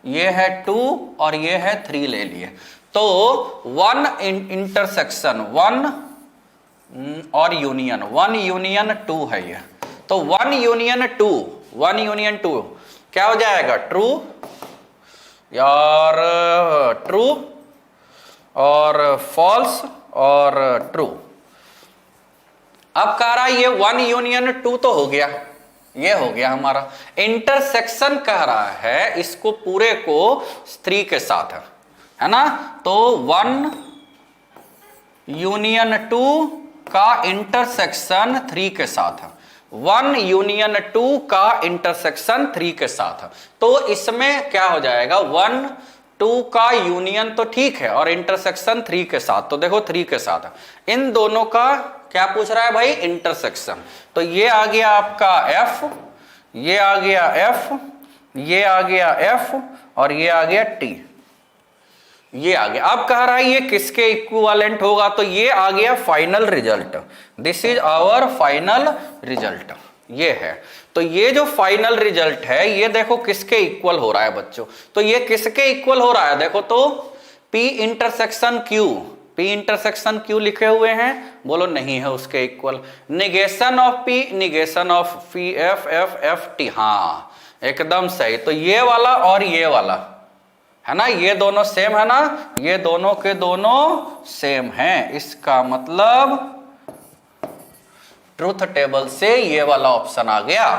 ये है 2 और ये है 3 ले लिए। तो 1 इंटरसेक्शन 1 और यूनियन 1 यूनियन 2 है ये, तो 1 यूनियन 2, 1 यूनियन 2 क्या हो जाएगा, ट्रू यार, ट्रू और फॉल्स और ट्रू। अब कह रहा है ये 1 यूनियन 2 तो हो गया, ये हो गया हमारा। इंटरसेक्शन कह रहा है इसको पूरे को 3 के साथ, है ना, तो 1 यूनियन 2 का इंटरसेक्शन 3 के साथ, 1 यूनियन 2 का इंटरसेक्शन 3 के साथ। तो इसमें क्या हो जाएगा, 1 2 का यूनियन तो ठीक है और इंटरसेक्शन 3 के साथ, तो देखो 3 के साथ इन दोनों का क्या पूछ रहा है भाई, इंटरसेक्शन। तो ये आ गया आपका F, ये आ गया F, ये आ गया F और ये आ गया T, ये आ गया। अब कह रहा है ये किसके इक्विवेलेंट होगा, तो ये आ गया final result, this is our final result, ये है। तो ये जो फाइनल रिजल्ट है ये देखो किसके इक्वल हो रहा है बच्चों, तो ये किसके इक्वल हो रहा है देखो तो P intersection Q, P intersection Q लिखे हुए हैं, बोलो नहीं है उसके equal. Negation of P negation of P F F F T, हाँ एकदम सही। तो ये वाला और ये वाला है ना, ये दोनों सेम है ना, ये दोनों के दोनों सेम हैं, इसका मतलब ट्रूथ टेबल से ये वाला ऑप्शन आ गया।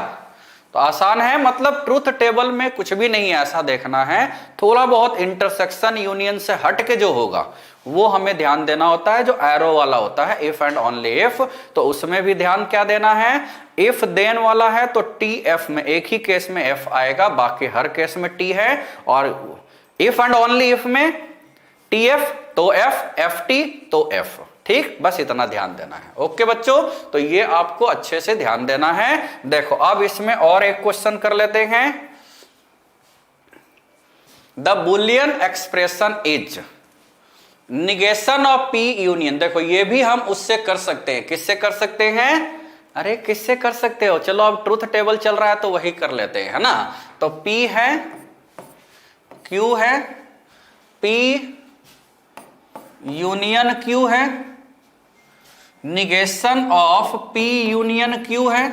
तो आसान है, मतलब ट्रूथ टेबल में कुछ भी नहीं ऐसा देखना है, थोड़ा बहुत इंटरसेक्शन यूनियन से हट के जो होगा वो हमें ध्यान देना होता है, जो एरो वाला होता है इफ एंड ओनली इफ, तो उसमें भी ध्यान क्या देना है, इफ देन वाला है तो टी एफ में एक ही केस में एफ आएगा, बाकी हर केस में टी है, और इफ एंड ओनली इफ में टी एफ तो एफ, एफ टी तो एफ, ठीक, बस इतना ध्यान देना है। ओके बच्चों, तो ये आपको अच्छे से ध्यान देना है। देखो अब इसमें और एक क्वेश्चन कर लेते हैं। The Boolean expression is negation of P union, देखो ये भी हम उससे कर सकते हैं, किससे कर सकते हैं, अरे किससे कर सकते हो, चलो अब ट्रूथ टेबल चल रहा है तो वही कर लेते हैं, है ना। तो P है, Q है, P यूनियन Q है, negation of P union Q है,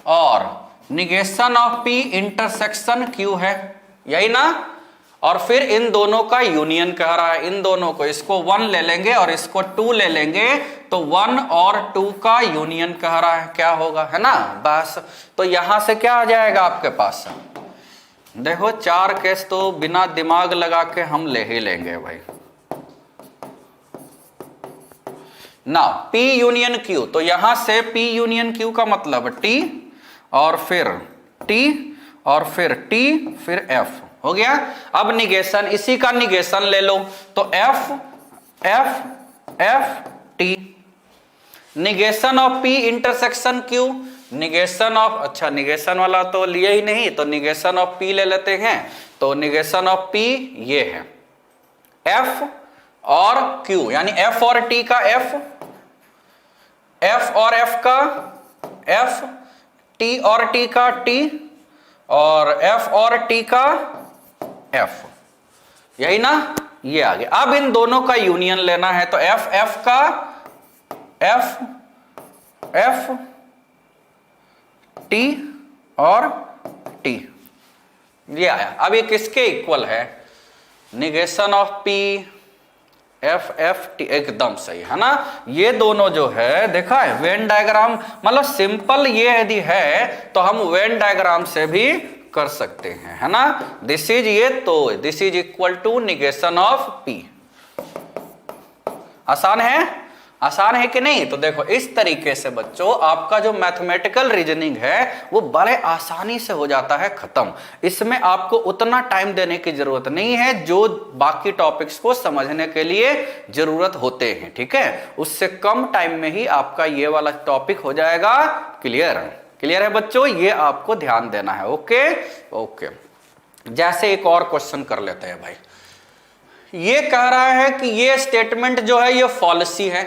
और negation of P intersection Q है, यही ना। और फिर इन दोनों का यूनियन कह रहा है, इन दोनों को, इसको 1 ले लेंगे और इसको 2 ले लेंगे, तो 1 और 2 का यूनियन कह रहा है, क्या होगा, है ना, बस। तो यहां से क्या आ जाएगा आपके पास, देखो 4 केस तो बिना दिमाग लगा के हम ले ही लेंगे भाई ना। P यूनियन Q, तो यहां से P यूनियन Q का मतलब T और फिर T और फिर T फिर F हो गया। अब निगेशन, इसी का निगेशन ले लो, तो F F F T, negation of P intersection Q, negation of, अच्छा निगेशन वाला तो लिए ही नहीं, तो निगेशन ऑफ P ले लेते हैं, तो निगेशन ऑफ P ये है F और Q, यानी F और T का F, F और F का F, T और T का T, और F और T का F, यही ना, ये आ गया। अब इन दोनों का यूनियन लेना है, तो F F का F F T और T, ये आया। अब ये किसके इक्वल है, negation of P F F T, एकदम सही है ना। ये दोनों जो है देखा है वेन डायग्राम, मतलब सिंपल ये यदि है तो हम वेन डायग्राम से भी कर सकते हैं, है ना। दिस इज ये, तो this is equal to negation of P। आसान है, आसान है कि नहीं। तो देखो इस तरीके से बच्चों आपका जो मैथमेटिकल रीजनिंग है वो बड़े आसानी से हो जाता है खत्म। इसमें आपको उतना टाइम देने की जरूरत नहीं है जो बाकी टॉपिक्स को समझने के लिए जरूरत होते हैं, ठीक है। उससे कम टाइम में ही आपका ये वाला टॉपिक हो जाएगा क्लियर। क्लियर है बच्चों, ये आपको ध्यान देना है। ओके ओके, जैसे एक और क्वेश्चन कर लेते हैं भाई। ये कह रहा है कि ये स्टेटमेंट जो है ये फॉल्सी है,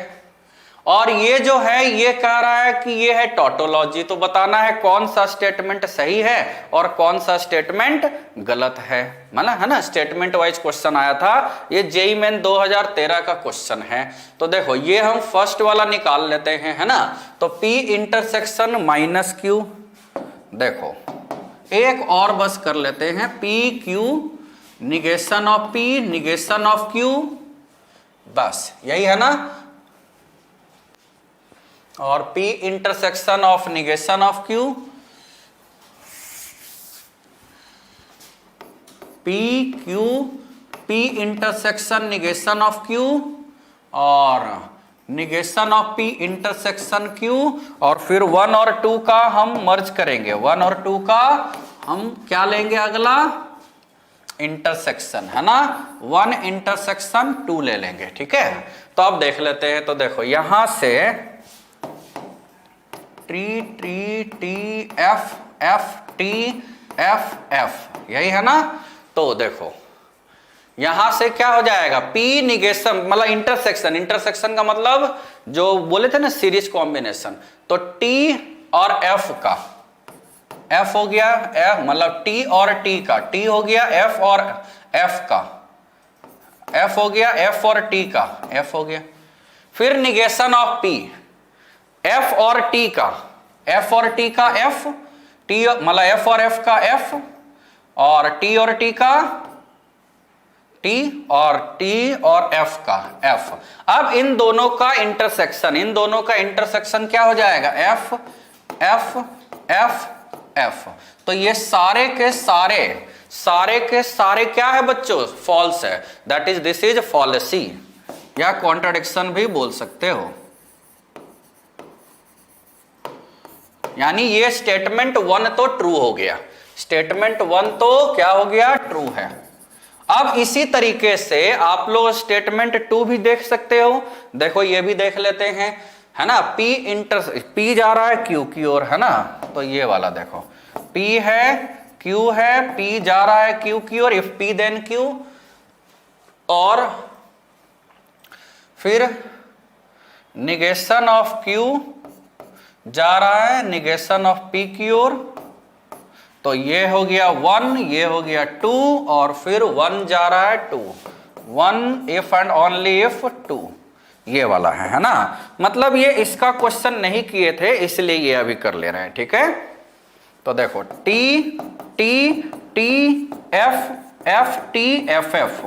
और ये जो है ये कह रहा है कि ये है टोटोलॉजी। तो बताना है कौन सा स्टेटमेंट सही है और कौन सा स्टेटमेंट गलत है, मतलब है ना। स्टेटमेंट वाइज क्वेश्चन आया था, ये जेईई मेन 2013 का क्वेश्चन है। तो देखो ये हम फर्स्ट वाला निकाल लेते हैं, है ना। तो P इंटरसेक्शन माइनस Q, देखो एक और बस कर लेते हैं, P Q negation of P negation of Q, बस यही है ना। और P intersection of negation of Q, P Q P intersection negation of Q और negation of P intersection Q, और फिर 1 और 2 का हम मर्ज करेंगे। 1 और 2 का हम क्या लेंगे अगला, इंटरसेक्शन, है ना। 1 इंटरसेक्शन 2 ले लेंगे, ठीक है। तो अब देख लेते हैं। तो देखो यहां से T T T F F T F F, यही है ना। तो देखो यहां से क्या हो जाएगा, P निगेशन मतलब इंटरसेक्शन, इंटरसेक्शन का मतलब जो बोले थे ना सीरीज कॉम्बिनेशन, तो T और एफ का, एफ हो गया एफ मतलब टी और टी का, टी हो गया एफ और एफ का, एफ हो गया एफ और टी का, एफ हो गया। फिर निगेशन ऑफ पी, एफ और टी का, एफ और टी का एफ, टी मतलब एफ और एफ का एफ, और टी और टी का टी, और टी और एफ का एफ। अब इन दोनों का इंटरसेक्शन, इन दोनों का इंटरसेक्शन क्या हो जाएगा, एफ एफ एफ एफ। तो ये सारे के सारे क्या है बच्चों, फॉल्स है, दैट इज दिस इज फॉलेसी, या कॉन्ट्राडिक्शन भी बोल सकते हो। यानी ये स्टेटमेंट 1 तो ट्रू हो गया, स्टेटमेंट 1 तो क्या हो गया, ट्रू है। अब इसी तरीके से आप लोग स्टेटमेंट 2 भी देख सकते हो। देखो ये भी देख लेते हैं, है ना, P जा रहा है Q की ओर, है ना, तो ये वाला देखो P है Q है, P जा रहा है Q की ओर, इफ P देन Q, और फिर निगेशन ऑफ Q जा रहा है निगेशन ऑफ P की ओर, तो ये हो गया 1, ये हो गया 2, और फिर 1 जा रहा है 2, 1 इफ एंड ओनली इफ 2, ये वाला है ना। मतलब ये इसका क्वेश्चन नहीं किए थे इसलिए ये अभी कर ले रहे हैं, ठीक है। तो देखो T T T F F T F F,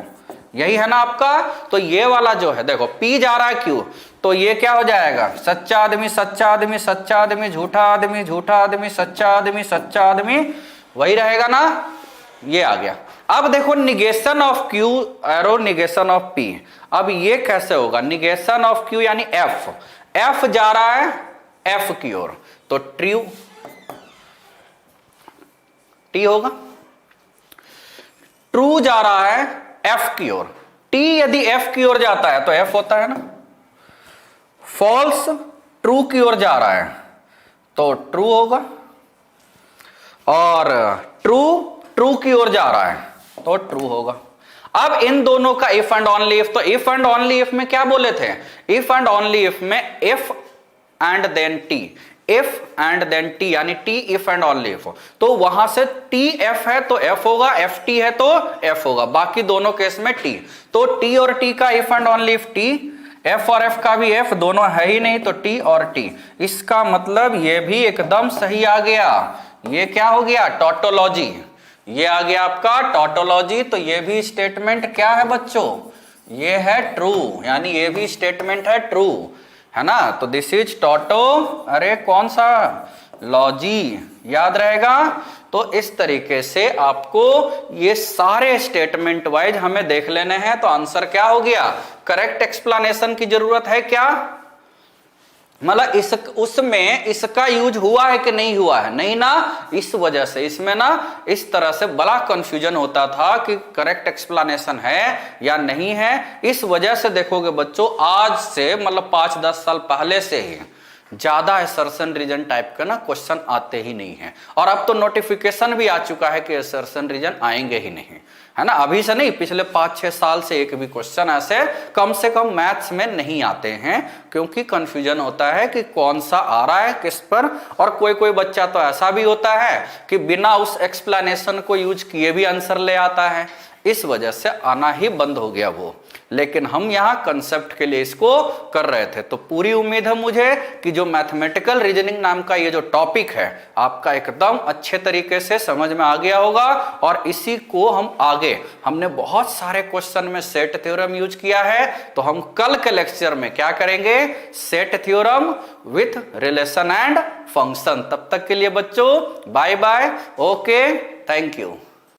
यही है ना आपका। तो ये वाला जो है देखो P जा रहा है Q, तो ये क्या हो जाएगा, सच्चा आदमी सच्चा आदमी सच्चा आदमी, झूठा आदमी झूठा आदमी, सच्चा आदमी सच्चा आदमी, वही रहेगा ना, ये आ गया। अब देखो negation of Q arrow negation of P, अब ये कैसे होगा, निगेशन ऑफ Q यानी F, F जा रहा है F की ओर, तो ट्रू T होगा, ट्रू जा रहा है F की ओर, T यदि F की ओर जाता है तो F होता है ना, फॉल्स ट्रू की ओर जा रहा है तो ट्रू होगा, और ट्रू की ओर जा रहा है तो ट्रू होगा। अब इन दोनों का इफ एंड ओनली इफ, तो इफ एंड ओनली इफ में क्या बोले थे, इफ एंड ओनली इफ में if and then t, if and then t यानी t if and only if, तो वहां से टी एफ है तो एफ होगा, एफ टी है तो एफ होगा, बाकी दोनों केस में टी। तो टी और टी का if and only if T, F और एफ का भी एफ, दोनों है ही नहीं तो टी और टी। इसका मतलब ये भी एकदम सही आ गया, ये क्या हो गया, टॉटोलॉजी, ये आ गया आपका टॉटोलॉजी। तो ये भी स्टेटमेंट क्या है बच्चों, ये है ट्रू, यानी ये भी स्टेटमेंट है ट्रू, है ना। तो दिस इज टॉटो, अरे कौन सा लॉजी, याद रहेगा। तो इस तरीके से आपको ये सारे स्टेटमेंट वाइज हमें देख लेने हैं। तो आंसर क्या हो गया, करेक्ट एक्सप्लेनेशन की जरूरत है क्या, मतलब उसमें इसका यूज हुआ है कि नहीं हुआ है, नहीं ना। इस वजह से इसमें ना इस तरह से बड़ा कंफ्यूजन होता था कि करेक्ट एक्सप्लेनेशन है या नहीं है। इस वजह से देखोगे बच्चों, आज से मतलब 5-10 साल पहले से ही ज्यादा असर्शन रीजन टाइप का ना क्वेश्चन आते ही नहीं है, और अब तो नोटिफिकेशन भी आ चुका है कि असर्शन रीजन आएंगे ही नहीं, है ना। अभी से नहीं, पिछले 5-6 साल से एक भी क्वेश्चन ऐसे कम से कम मैथ्स में नहीं आते हैं, क्योंकि कंफ्यूजन होता है कि कौन सा आ रहा है किस पर। और कोई कोई बच्चा तो ऐसा भी होता है कि बिना उस एक्सप्लेनेशन को यूज किए भी आंसर ले आता है, इस वजह से आना ही बंद हो गया वो। लेकिन हम यहाँ कंसेप्ट के लिए इसको कर रहे थे। तो पूरी उम्मीद है मुझे कि जो मैथमेटिकल रीजनिंग नाम का ये जो टॉपिक है आपका एकदम अच्छे तरीके से समझ में आ गया होगा, और इसी को हम आगे हमने बहुत सारे क्वेश्चन में सेट थ्योरम यूज किया है। तो हम कल के लेक्चर में क्या करेंगे, set theorem with relation and function. तब तक के लिए बच्चों bye bye, okay, thank you.